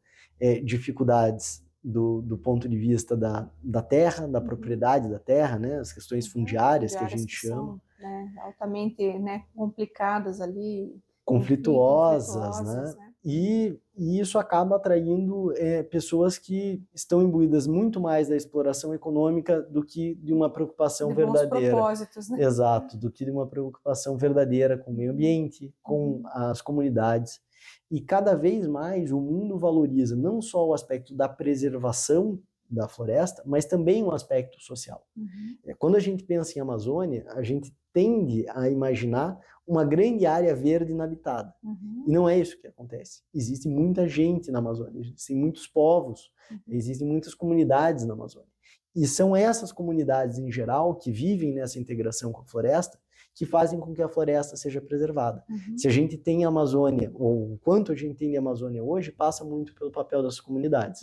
dificuldades do ponto de vista da terra, da propriedade da terra, né? As questões fundiárias que a gente chama. Altamente complicadas ali. Conflituosas, né? E isso acaba atraindo pessoas que estão imbuídas muito mais da exploração econômica do que de uma preocupação verdadeira. Propósitos, né? Exato, do que de uma preocupação verdadeira com o meio ambiente, com as comunidades. E cada vez mais o mundo valoriza não só o aspecto da preservação da floresta, mas também um aspecto social. Quando a gente pensa em Amazônia, a gente tende a imaginar uma grande área verde inabitada. E não é isso que acontece. Existe muita gente na Amazônia, existem muitos povos, existem muitas comunidades na Amazônia. E são essas comunidades, em geral, que vivem nessa integração com a floresta, que fazem com que a floresta seja preservada. Se a gente tem a Amazônia, ou o quanto a gente tem de Amazônia hoje, passa muito pelo papel das comunidades.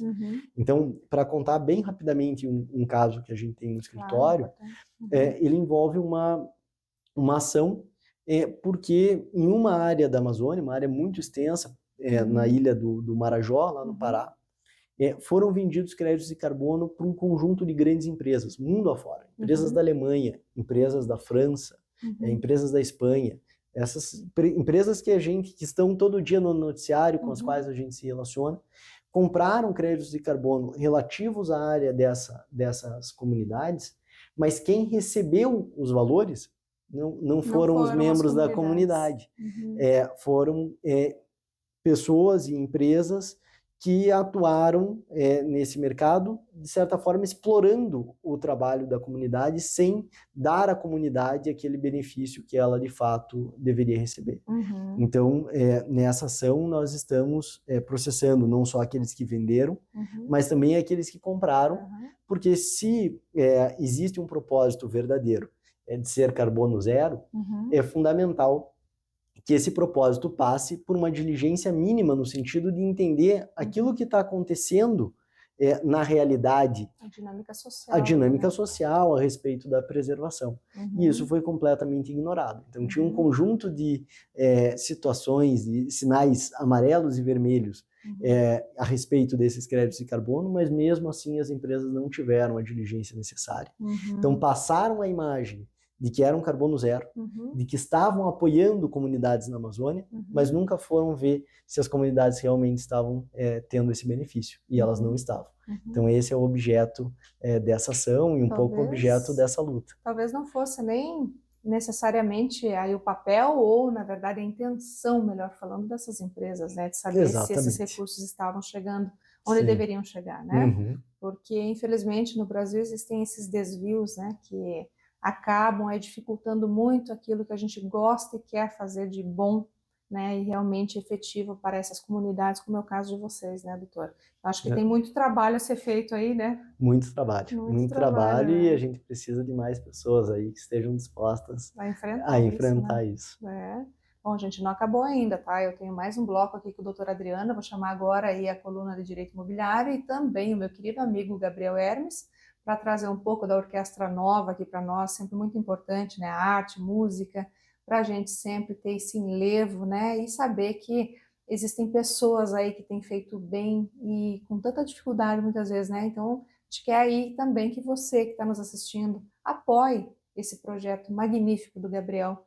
Então, para contar bem rapidamente um caso que a gente tem no escritório, ele envolve uma ação, porque em uma área da Amazônia, uma área muito extensa, na ilha do Marajó, lá no Pará, foram vendidos créditos de carbono para um conjunto de grandes empresas, mundo afora. Empresas da Alemanha, empresas da França, empresas da Espanha, essas empresas que estão todo dia no noticiário, com as quais a gente se relaciona, compraram créditos de carbono relativos à área dessas comunidades, mas quem recebeu os valores não foram os membros da comunidade, foram pessoas e empresas que atuaram nesse mercado, de certa forma, explorando o trabalho da comunidade sem dar à comunidade aquele benefício que ela, de fato, deveria receber. Então, nessa ação, nós estamos processando não só aqueles que venderam, mas também aqueles que compraram, porque se existe um propósito verdadeiro de ser carbono zero, é fundamental que esse propósito passe por uma diligência mínima, no sentido de entender aquilo que está acontecendo na realidade, a dinâmica social a respeito da preservação. E isso foi completamente ignorado. Então, tinha um conjunto de situações, de sinais amarelos e vermelhos a respeito desses créditos de carbono, mas mesmo assim as empresas não tiveram a diligência necessária. Então, passaram a imagem de que eram carbono zero, de que estavam apoiando comunidades na Amazônia, mas nunca foram ver se as comunidades realmente estavam tendo esse benefício, e elas não estavam. Então esse é o objeto dessa ação e um pouco o objeto dessa luta. Talvez não fosse nem necessariamente aí o papel ou, na verdade, a intenção, melhor falando, dessas empresas, né, de saber se esses recursos estavam chegando onde deveriam chegar, né? Porque, infelizmente, no Brasil existem esses desvios, né, que acabam dificultando muito aquilo que a gente gosta e quer fazer de bom, né, e realmente efetivo para essas comunidades, como é o caso de vocês, né, doutor? Acho que tem muito trabalho a ser feito aí, né? Muito trabalho, né? E a gente precisa de mais pessoas aí que estejam dispostas a enfrentar isso. Bom, gente, não acabou ainda, tá? Eu tenho mais um bloco aqui com o doutor Adriano, vou chamar agora aí a coluna de Direito Imobiliário e também o meu querido amigo Gabriel Hermes, para trazer um pouco da orquestra nova aqui para nós, sempre muito importante, né? Arte, música, para a gente sempre ter esse enlevo, né? E saber que existem pessoas aí que têm feito bem e com tanta dificuldade muitas vezes, né? Então, a gente quer aí também que você que está nos assistindo apoie esse projeto magnífico do Gabriel.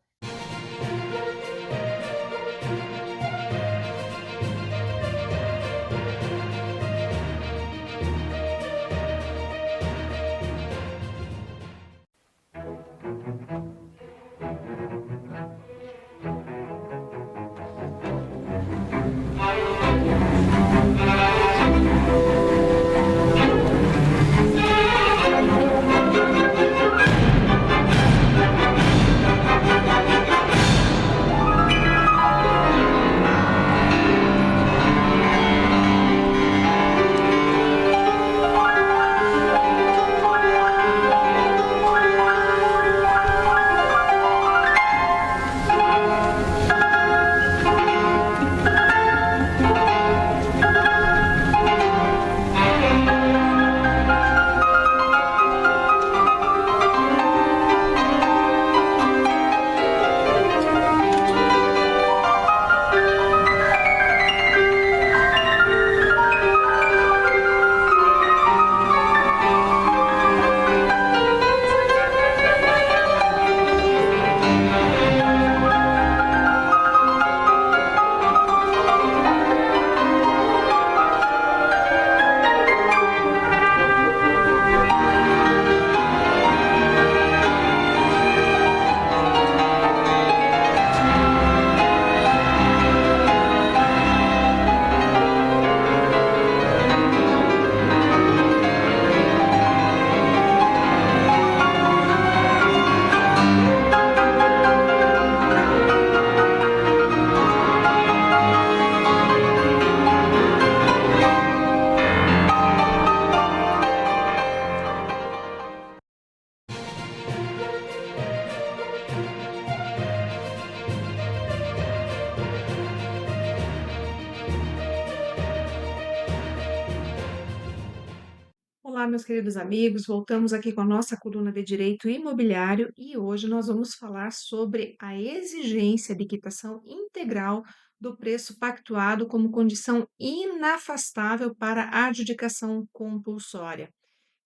Olá, meus queridos amigos, voltamos aqui com a nossa coluna de Direito Imobiliário e hoje nós vamos falar sobre a exigência de quitação integral do preço pactuado como condição inafastável para a adjudicação compulsória.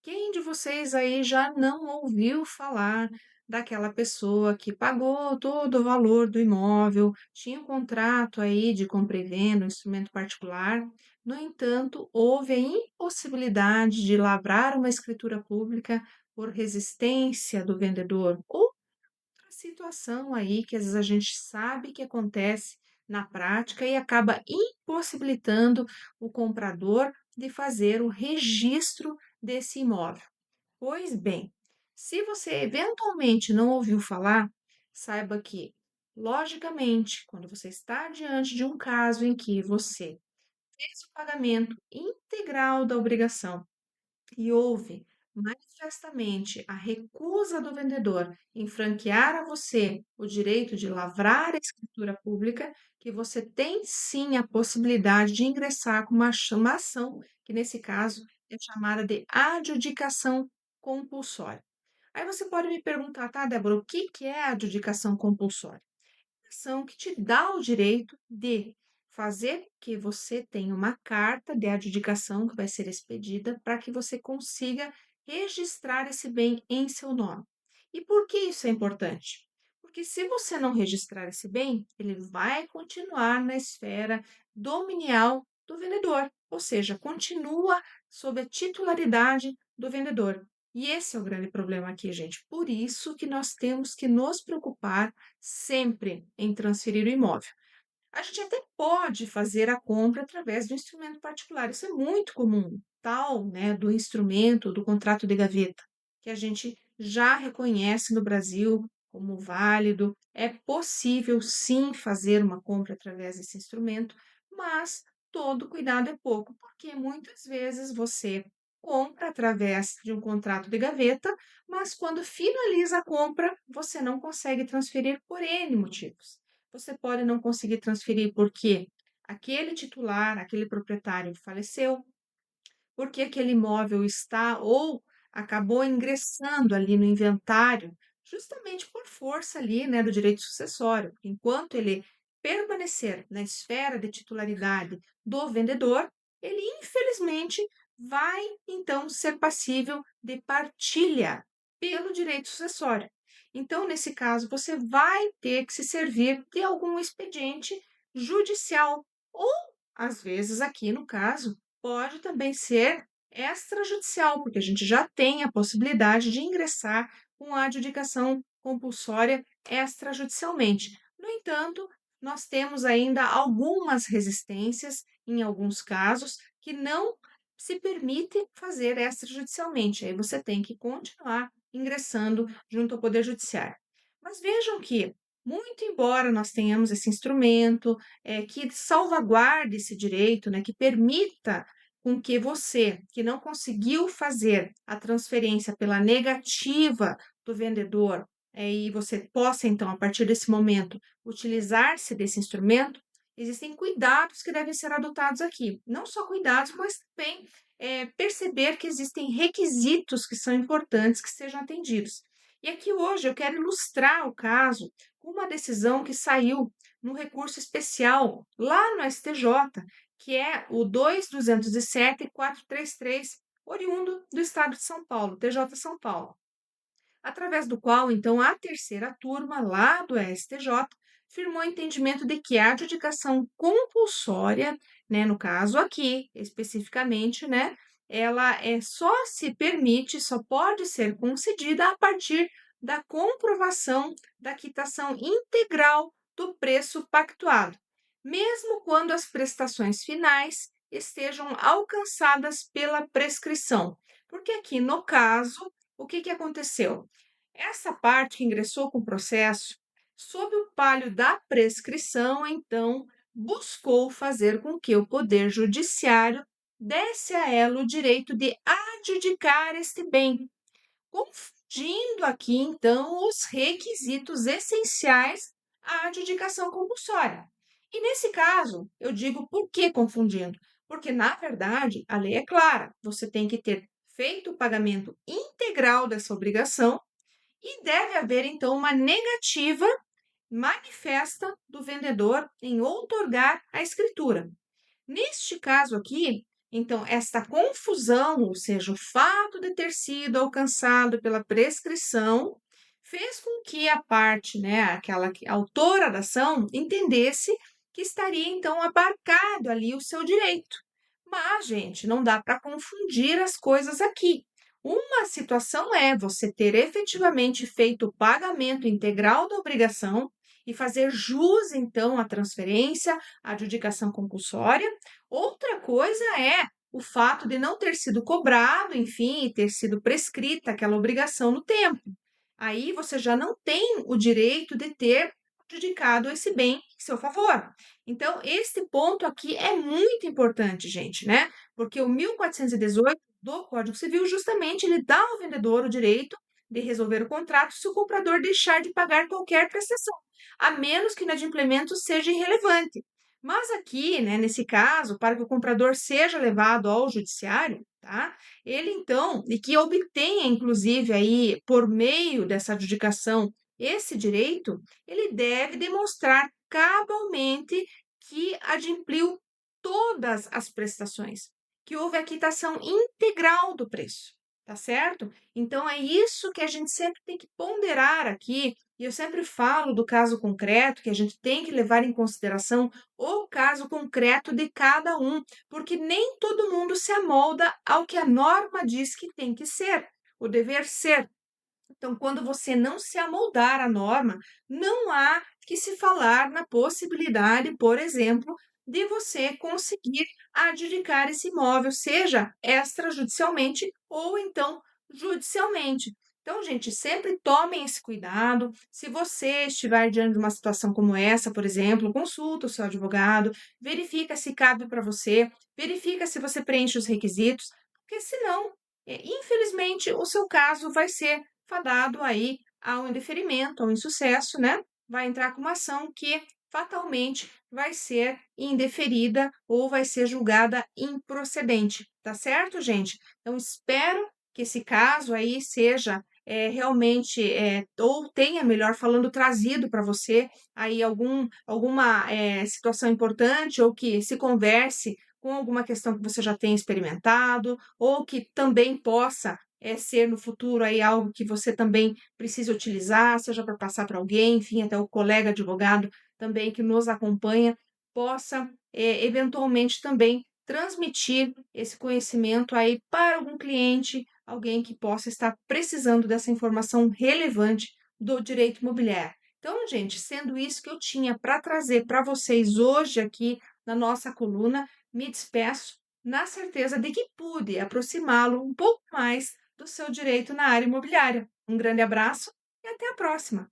Quem de vocês aí já não ouviu falar daquela pessoa que pagou todo o valor do imóvel, tinha um contrato aí de compra e venda, um instrumento particular. No entanto, houve a impossibilidade de lavrar uma escritura pública por resistência do vendedor ou outra situação aí que às vezes a gente sabe que acontece na prática e acaba impossibilitando o comprador de fazer o registro desse imóvel. Pois bem, se você eventualmente não ouviu falar, saiba que, logicamente, quando você está diante de um caso em que você fez o pagamento integral da obrigação e houve manifestamente a recusa do vendedor em franquear a você o direito de lavrar a escritura pública, que você tem sim a possibilidade de ingressar com uma ação, que nesse caso é chamada de adjudicação compulsória. Aí você pode me perguntar, tá, Débora, o que que é a adjudicação compulsória? Ação que te dá o direito de fazer que você tenha uma carta de adjudicação que vai ser expedida para que você consiga registrar esse bem em seu nome. E por que isso é importante? Porque se você não registrar esse bem, ele vai continuar na esfera dominial do vendedor, ou seja, continua sob a titularidade do vendedor. E esse é o grande problema aqui, gente. Por isso que nós temos que nos preocupar sempre em transferir o imóvel. A gente até pode fazer a compra através do instrumento particular, isso é muito comum, tal, né, do instrumento, do contrato de gaveta, que a gente já reconhece no Brasil como válido. É possível sim fazer uma compra através desse instrumento, mas todo cuidado é pouco, porque muitas vezes você compra através de um contrato de gaveta, mas quando finaliza a compra, você não consegue transferir por N motivos. Você pode não conseguir transferir porque aquele titular, aquele proprietário faleceu, porque aquele imóvel está ou acabou ingressando ali no inventário, justamente por força ali, né, do direito sucessório. Enquanto ele permanecer na esfera de titularidade do vendedor, ele infelizmente vai então ser passível de partilha pelo direito sucessório. Então, nesse caso, você vai ter que se servir de algum expediente judicial ou, às vezes, aqui no caso, pode também ser extrajudicial, porque a gente já tem a possibilidade de ingressar com a adjudicação compulsória extrajudicialmente. No entanto, nós temos ainda algumas resistências, em alguns casos, que não se permite fazer extrajudicialmente. Aí você tem que continuar ingressando junto ao Poder Judiciário. Mas vejam que, muito embora nós tenhamos esse instrumento, que salvaguarde esse direito, né, que permita com que você, que não conseguiu fazer a transferência pela negativa do vendedor, e você possa, então, a partir desse momento, utilizar-se desse instrumento, existem cuidados que devem ser adotados aqui. Não só cuidados, mas também perceber que existem requisitos que são importantes que sejam atendidos. E aqui hoje eu quero ilustrar o caso com uma decisão que saiu no recurso especial lá no STJ, que é o 2207-433, oriundo do Estado de São Paulo, TJ São Paulo, através do qual, então, a terceira turma lá do STJ firmou entendimento de que a adjudicação compulsória, né, no caso aqui, especificamente, né, ela só se permite, só pode ser concedida a partir da comprovação da quitação integral do preço pactuado, mesmo quando as prestações finais estejam alcançadas pela prescrição. Porque aqui, no caso, o que aconteceu? Essa parte que ingressou com o processo, sob o palio da prescrição, então, buscou fazer com que o Poder Judiciário desse a ela o direito de adjudicar este bem, confundindo aqui, então, os requisitos essenciais à adjudicação compulsória. E nesse caso, eu digo por que confundindo? Porque, na verdade, a lei é clara, você tem que ter feito o pagamento integral dessa obrigação e deve haver, então, uma negativa manifesta do vendedor em outorgar a escritura. Neste caso aqui, então, esta confusão, ou seja, o fato de ter sido alcançado pela prescrição, fez com que a parte, né, aquela autora da ação, entendesse que estaria então abarcado ali o seu direito. Mas, gente, não dá para confundir as coisas aqui. Uma situação é você ter efetivamente feito o pagamento integral da obrigação e fazer jus, então, à transferência, à adjudicação compulsória. Outra coisa é o fato de não ter sido cobrado, enfim, ter sido prescrita aquela obrigação no tempo. Aí você já não tem o direito de ter adjudicado esse bem em seu favor. Então, este ponto aqui é muito importante, gente, né? Porque o 1418 do Código Civil, justamente, ele dá ao vendedor o direito de resolver o contrato se o comprador deixar de pagar qualquer prestação, a menos que o inadimplemento seja irrelevante. Mas aqui, né, nesse caso, para que o comprador seja levado ao judiciário, tá? Ele então, e que obtenha, inclusive, aí, por meio dessa adjudicação, esse direito, ele deve demonstrar cabalmente que adimpliu todas as prestações, que houve a quitação integral do preço, tá certo? Então é isso que a gente sempre tem que ponderar aqui, e eu sempre falo do caso concreto, que a gente tem que levar em consideração o caso concreto de cada um, porque nem todo mundo se amolda ao que a norma diz que tem que ser, o dever ser. Então, quando você não se amoldar à norma, não há que se falar na possibilidade, por exemplo, de você conseguir adjudicar esse imóvel, seja extrajudicialmente ou então judicialmente. Então, gente, sempre tomem esse cuidado. Se você estiver diante de uma situação como essa, por exemplo, consulta o seu advogado, verifica se cabe para você, verifica se você preenche os requisitos, porque senão, infelizmente, o seu caso vai ser fadado aí ao indeferimento, ao insucesso, né? Vai entrar com uma ação que fatalmente vai ser indeferida ou vai ser julgada improcedente, tá certo, gente? Então, espero que esse caso aí seja realmente, ou tenha, melhor falando, trazido para você aí alguma situação importante ou que se converse com alguma questão que você já tenha experimentado ou que também possa ser no futuro aí algo que você também precisa utilizar, seja para passar para alguém, enfim, até o colega advogado também que nos acompanha, possa eventualmente também transmitir esse conhecimento aí para algum cliente, alguém que possa estar precisando dessa informação relevante do direito imobiliário. Então, gente, sendo isso que eu tinha para trazer para vocês hoje aqui na nossa coluna, me despeço na certeza de que pude aproximá-lo um pouco mais do seu direito na área imobiliária. Um grande abraço e até a próxima!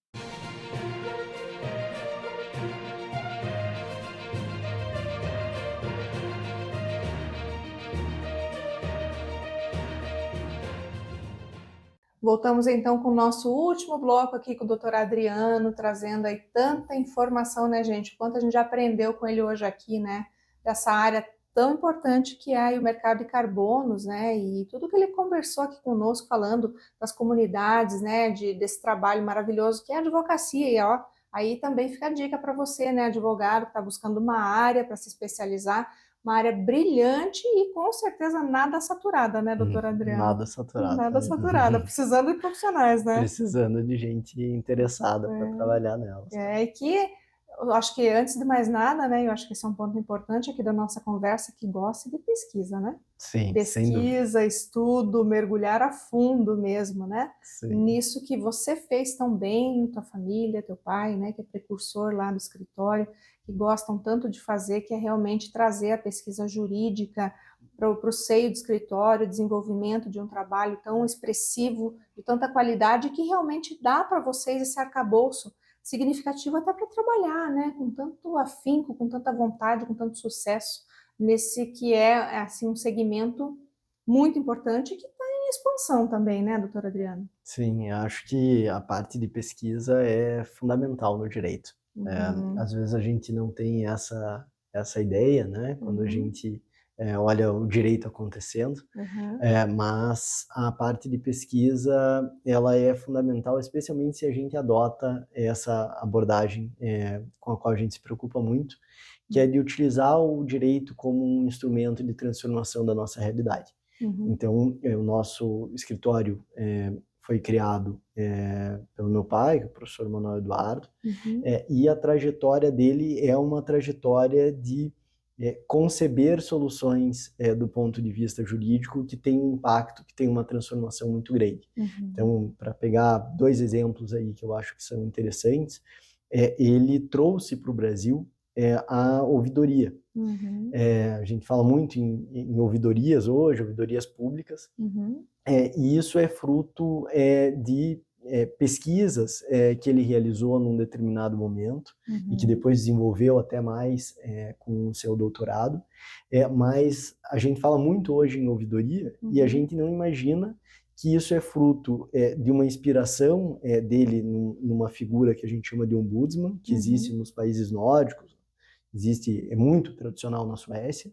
Voltamos então com o nosso último bloco aqui com o Dr. Adriano, trazendo aí tanta informação, né, gente? Quanto a gente já aprendeu com ele hoje aqui, né? Dessa área tão importante que é aí o mercado de carbonos, né? E tudo que ele conversou aqui conosco, falando das comunidades, né? Desse trabalho maravilhoso que é a advocacia. E ó, aí também fica a dica para você, né, advogado que está buscando uma área para se especializar, uma área brilhante e com certeza nada saturada, né, doutora Adriana? Nada saturado. Nada saturada, precisando de profissionais, né? Precisando de gente interessada para trabalhar nelas. E que eu acho que antes de mais nada, né, eu acho que esse é um ponto importante aqui da nossa conversa, que gosta de pesquisa, né? Sim, Pesquisa, estudo, mergulhar a fundo mesmo, né? Sim. Nisso que você fez tão bem, tua família, teu pai, né, que é precursor lá no escritório, que gostam tanto de fazer, que é realmente trazer a pesquisa jurídica para o seio do escritório, desenvolvimento de um trabalho tão expressivo, de tanta qualidade, que realmente dá para vocês esse arcabouço significativo até para trabalhar, né, com tanto afinco, com tanta vontade, com tanto sucesso, nesse que é assim, um segmento muito importante que está em expansão também, né, doutora Adriana? Sim, acho que a parte de pesquisa é fundamental no direito. Às vezes a gente não tem essa ideia, né, quando a gente olha o direito acontecendo, mas a parte de pesquisa, ela é fundamental, especialmente se a gente adota essa abordagem com a qual a gente se preocupa muito, que é de utilizar o direito como um instrumento de transformação da nossa realidade. Então, o nosso escritório foi criado pelo meu pai, que é o professor Manuel Eduardo, e a trajetória dele é uma trajetória de conceber soluções do ponto de vista jurídico que tem um impacto, que tem uma transformação muito grande. Então, para pegar 2 exemplos aí que eu acho que são interessantes, ele trouxe para o Brasil a ouvidoria. A gente fala muito em ouvidorias hoje, ouvidorias públicas, e isso é fruto de pesquisas que ele realizou num determinado momento e que depois desenvolveu até mais com o seu doutorado, mas a gente fala muito hoje em ouvidoria e a gente não imagina que isso é fruto de uma inspiração dele numa figura que a gente chama de ombudsman, que existe nos países nórdicos, é muito tradicional na Suécia,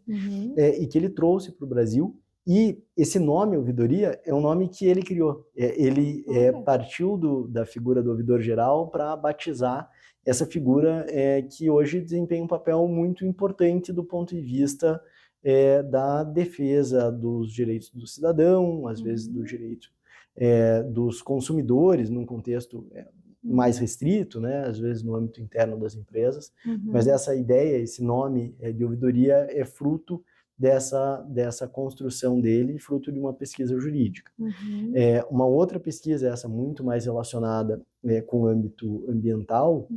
e que ele trouxe para o Brasil. E esse nome, ouvidoria, é um nome que ele criou. Ele partiu da figura do ouvidor geral para batizar essa figura que hoje desempenha um papel muito importante do ponto de vista da defesa dos direitos do cidadão, às vezes do direito dos consumidores, num contexto mais restrito, né? Às vezes no âmbito interno das empresas. Mas essa ideia, esse nome de ouvidoria é fruto dessa construção dele, fruto de uma pesquisa jurídica. Uma outra pesquisa, essa muito mais relacionada com o âmbito ambiental,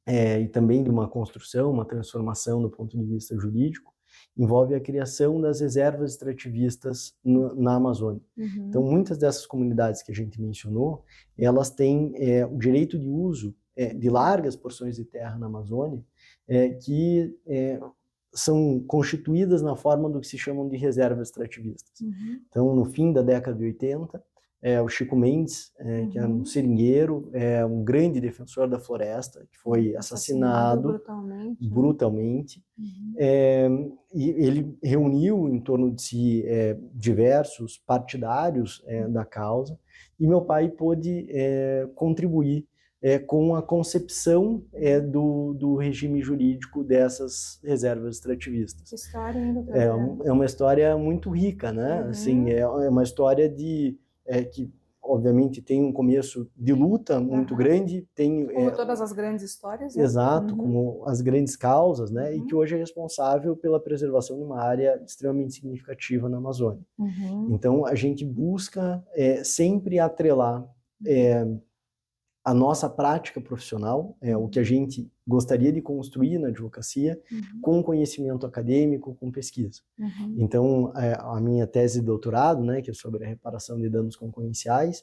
e também de uma construção, uma transformação do ponto de vista jurídico, envolve a criação das reservas extrativistas na Amazônia. Então, muitas dessas comunidades que a gente mencionou, elas têm o direito de uso de largas porções de terra na Amazônia, que são constituídas na forma do que se chamam de reservas extrativistas. Então, no fim da década de 80, o Chico Mendes, que é um seringueiro, um grande defensor da floresta, que foi assassinado brutalmente. E ele reuniu em torno de si diversos partidários da causa, e meu pai pôde contribuir com a concepção do regime jurídico dessas reservas extrativistas. Que história ainda é uma história muito rica, né? Assim, é uma história que obviamente tem um começo de luta muito grande, como todas as grandes histórias, né? Exato, como as grandes causas, né? E que hoje é responsável pela preservação de uma área extremamente significativa na Amazônia. Então a gente busca sempre atrelar a nossa prática profissional, o que a gente gostaria de construir na advocacia, com conhecimento acadêmico, com pesquisa. Então, a minha tese de doutorado, né, que é sobre a reparação de danos concorrenciais,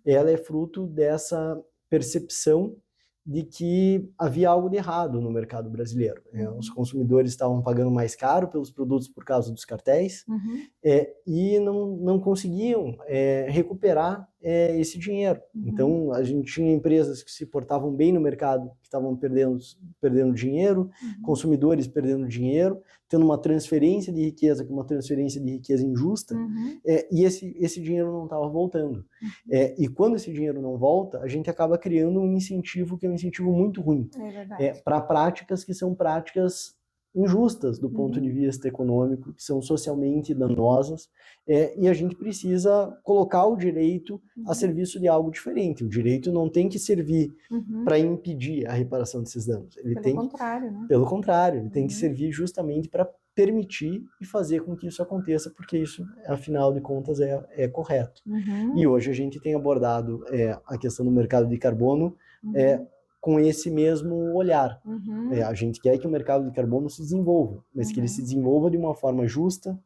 ela é fruto dessa percepção de que havia algo de errado no mercado brasileiro. Os consumidores estavam pagando mais caro pelos produtos por causa dos cartéis, e não conseguiam recuperar esse dinheiro. Então, a gente tinha empresas que se portavam bem no mercado, que estavam perdendo dinheiro, consumidores perdendo dinheiro, tendo uma transferência de riqueza, uma transferência de riqueza injusta, e esse dinheiro não estava voltando. E quando esse dinheiro não volta, a gente acaba criando um incentivo que é um incentivo muito ruim para práticas que são práticas injustas do ponto de vista econômico, que são socialmente danosas, e a gente precisa colocar o direito a serviço de algo diferente. O direito não tem que servir para impedir a reparação desses danos. Contrário, né? Pelo contrário, ele tem que servir justamente para permitir e fazer com que isso aconteça, porque isso, afinal de contas, é correto. E hoje a gente tem abordado a questão do mercado de carbono com esse mesmo olhar. A gente quer que o mercado de carbono se desenvolva, mas que ele se desenvolva de uma forma justa,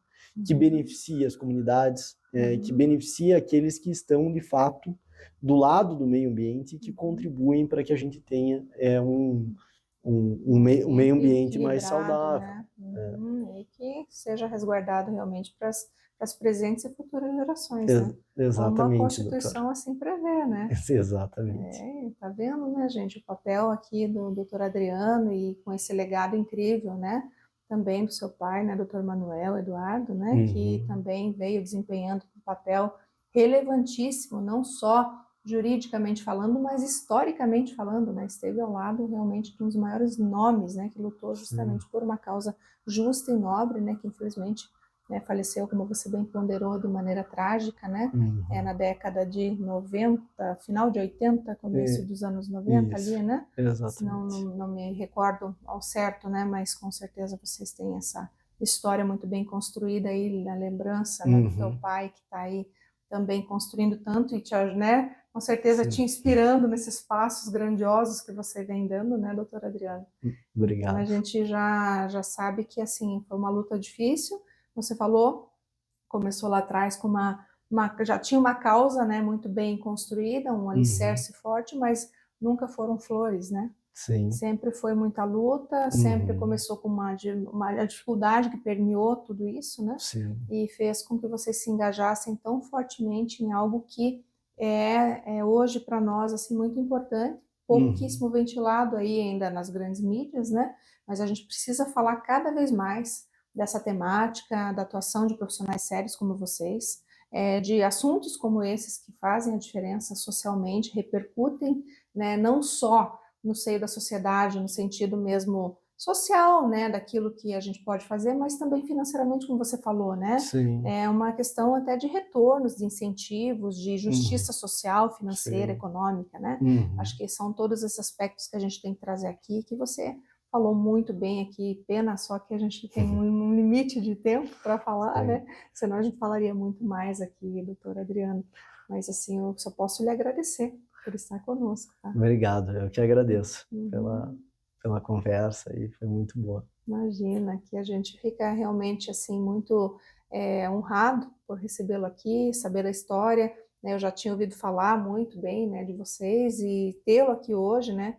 que beneficie as comunidades, que beneficie aqueles que estão, de fato, do lado do meio ambiente, que contribuem para que a gente tenha um meio ambiente mais saudável. Né? E que seja resguardado realmente para as presentes e futuras gerações, né? Exatamente, uma Constituição assim prevê, né? Exatamente. Tá vendo, né, gente, o papel aqui do doutor Adriano e com esse legado incrível, né? Também do seu pai, né, doutor Manuel Eduardo, né? Que também veio desempenhando um papel relevantíssimo, não só juridicamente falando, mas historicamente falando, né? Esteve ao lado realmente de um dos maiores nomes, né? Que lutou justamente por uma causa justa e nobre, né? Que infelizmente né, faleceu, como você bem ponderou, de maneira trágica, né? Uhum. Na década de 90, final de 80, começo dos anos 90 Isso, ali, né? Se exatamente. não me recordo ao certo, né? Mas com certeza vocês têm essa história muito bem construída aí na lembrança, né, do teu pai que está aí também construindo tanto e te, né, com certeza te Sim. inspirando nesses passos grandiosos que você vem dando, né, doutora Adriana? Então a Obrigado. gente já sabe que assim foi uma luta difícil. Você falou, começou lá atrás com já tinha uma causa, né, muito bem construída, um alicerce forte, mas nunca foram flores, né? Sim. Sempre foi muita luta, sempre começou com uma dificuldade que permeou tudo isso, né? Sim. E fez com que vocês se engajassem tão fortemente em algo que é hoje para nós assim muito importante, pouquíssimo ventilado aí ainda nas grandes mídias, né? Mas a gente precisa falar cada vez mais dessa temática, da atuação de profissionais sérios como vocês, de assuntos como esses que fazem a diferença socialmente, repercutem, né, não só no seio da sociedade, no sentido mesmo social, né, daquilo que a gente pode fazer, mas também financeiramente, como você falou, né? Sim. É uma questão até de retornos, de incentivos, de justiça social, financeira, Sim. econômica, né? Acho que são todos esses aspectos que a gente tem que trazer aqui, que você falou muito bem aqui, pena só que a gente tem um limite de tempo para falar, Sim. né? Senão a gente falaria muito mais aqui, doutora Adriana. Mas assim, eu só posso lhe agradecer por estar conosco, tá? Obrigado, eu que agradeço pela conversa e foi muito boa. Imagina, que a gente fica realmente assim muito honrado por recebê-lo aqui, saber a história, né? Eu já tinha ouvido falar muito bem, né, de vocês e tê-lo aqui hoje, né?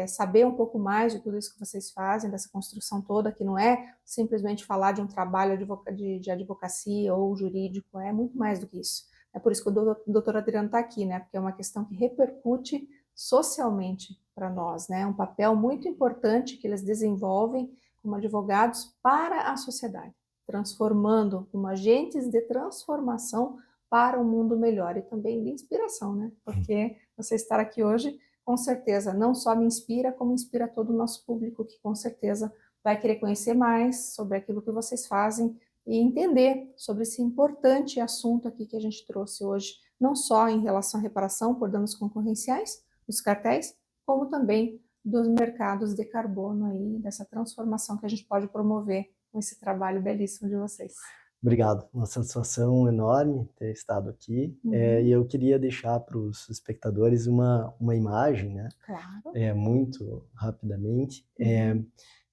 Saber um pouco mais de tudo isso que vocês fazem, dessa construção toda, que não é simplesmente falar de um trabalho de advocacia ou jurídico, é muito mais do que isso. É por isso que o doutor Adriano está aqui, né? Porque é uma questão que repercute socialmente para nós, né? Um papel muito importante que eles desenvolvem como advogados para a sociedade, transformando como agentes de transformação para um mundo melhor e também de inspiração, né? Porque você estar aqui hoje, com certeza, não só me inspira, como inspira todo o nosso público, que com certeza vai querer conhecer mais sobre aquilo que vocês fazem e entender sobre esse importante assunto aqui que a gente trouxe hoje, não só em relação à reparação por danos concorrenciais, dos cartéis, como também dos mercados de carbono aí, dessa transformação que a gente pode promover com esse trabalho belíssimo de vocês. Obrigado, uma satisfação enorme ter estado aqui. E eu queria deixar para os espectadores uma imagem, né? Claro. Muito rapidamente,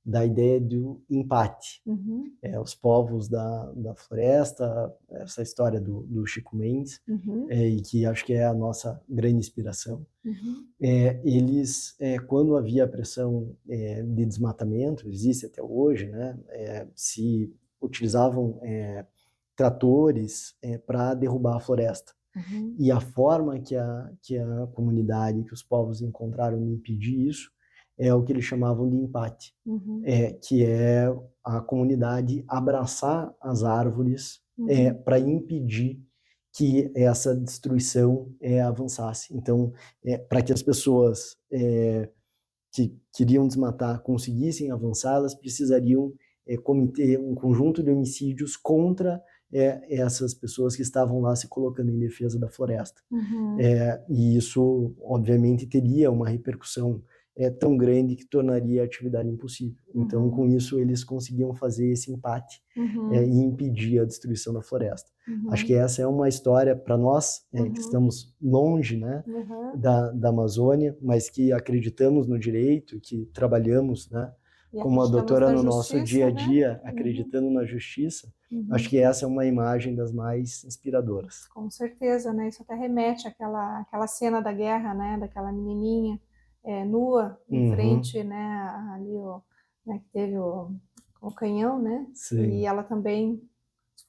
da ideia do empate. Os povos da floresta, essa história do Chico Mendes, e que acho que é a nossa grande inspiração. Eles, quando havia pressão de desmatamento, existe até hoje, né? Se utilizavam tratores para derrubar a floresta. E a forma que a comunidade, que os povos encontraram de impedir isso, é o que eles chamavam de empate, que é a comunidade abraçar as árvores para impedir que essa destruição avançasse. Então, para que as pessoas que queriam desmatar conseguissem avançar, elas precisariam cometer um conjunto de homicídios contra essas pessoas que estavam lá se colocando em defesa da floresta. E isso, obviamente, teria uma repercussão tão grande que tornaria a atividade impossível. Então, com isso, eles conseguiam fazer esse empate e impedir a destruição da floresta. Acho que essa é uma história para nós, que estamos longe, né, da Amazônia, mas que acreditamos no direito, que trabalhamos, né, como a doutora no nosso dia a dia, acreditando na justiça. Acho que essa é uma imagem das mais inspiradoras. Com certeza, né? Isso até remete àquela cena da guerra, né? Daquela menininha nua em frente, né? Ali né? Que teve o canhão, né? Sim. E ela também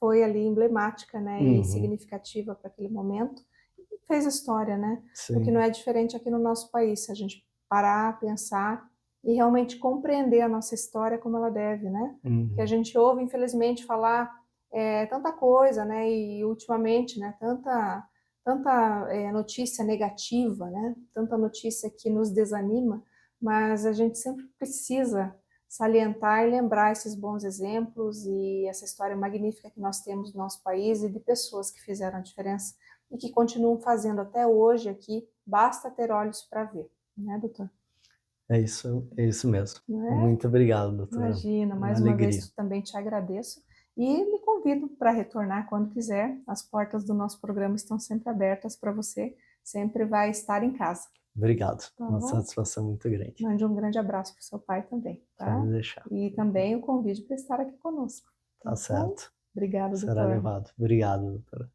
foi ali emblemática, né? E significativa para aquele momento. E fez a história, né? Sim. O que não é diferente aqui no nosso país, se a gente parar, pensar e realmente compreender a nossa história como ela deve, né? Que a gente ouve, infelizmente, falar tanta coisa, né? E ultimamente, né? Tanta notícia negativa, né? Tanta notícia que nos desanima, mas a gente sempre precisa salientar e lembrar esses bons exemplos e essa história magnífica que nós temos no nosso país e de pessoas que fizeram a diferença e que continuam fazendo até hoje aqui, basta ter olhos para ver, né, doutor? É isso mesmo. Não é? Muito obrigado, doutora. Imagina, mais uma vez também te agradeço e lhe convido para retornar quando quiser. As portas do nosso programa estão sempre abertas para você, sempre vai estar em casa. Obrigado, Tá uma bom? satisfação muito grande. Mande um grande abraço para o seu pai também, tá? Pode deixar. E também o convite para estar aqui conosco. Tá certo. Obrigada, Será doutor. levado. Obrigado, doutora.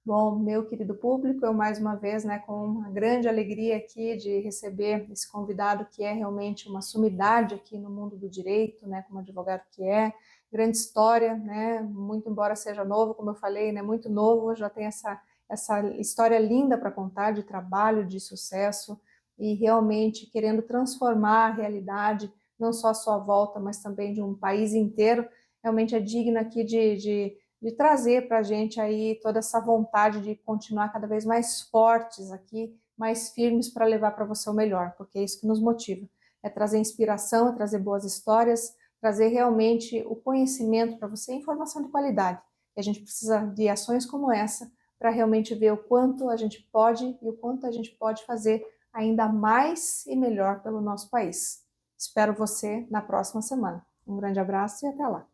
Bom, meu querido público, eu mais uma vez, né, com uma grande alegria aqui de receber esse convidado que é realmente uma sumidade aqui no mundo do direito, né, como advogado que é, grande história, né, muito embora seja novo, como eu falei, né, muito novo, já tem essa história linda para contar de trabalho, de sucesso e realmente querendo transformar a realidade, não só a sua volta, mas também de um país inteiro, realmente é digno aqui de trazer para a gente aí toda essa vontade de continuar cada vez mais fortes aqui, mais firmes para levar para você o melhor, porque é isso que nos motiva, é trazer inspiração, é trazer boas histórias, trazer realmente o conhecimento para você, informação de qualidade. E a gente precisa de ações como essa para realmente ver o quanto a gente pode e o quanto a gente pode fazer ainda mais e melhor pelo nosso país. Espero você na próxima semana. Um grande abraço e até lá.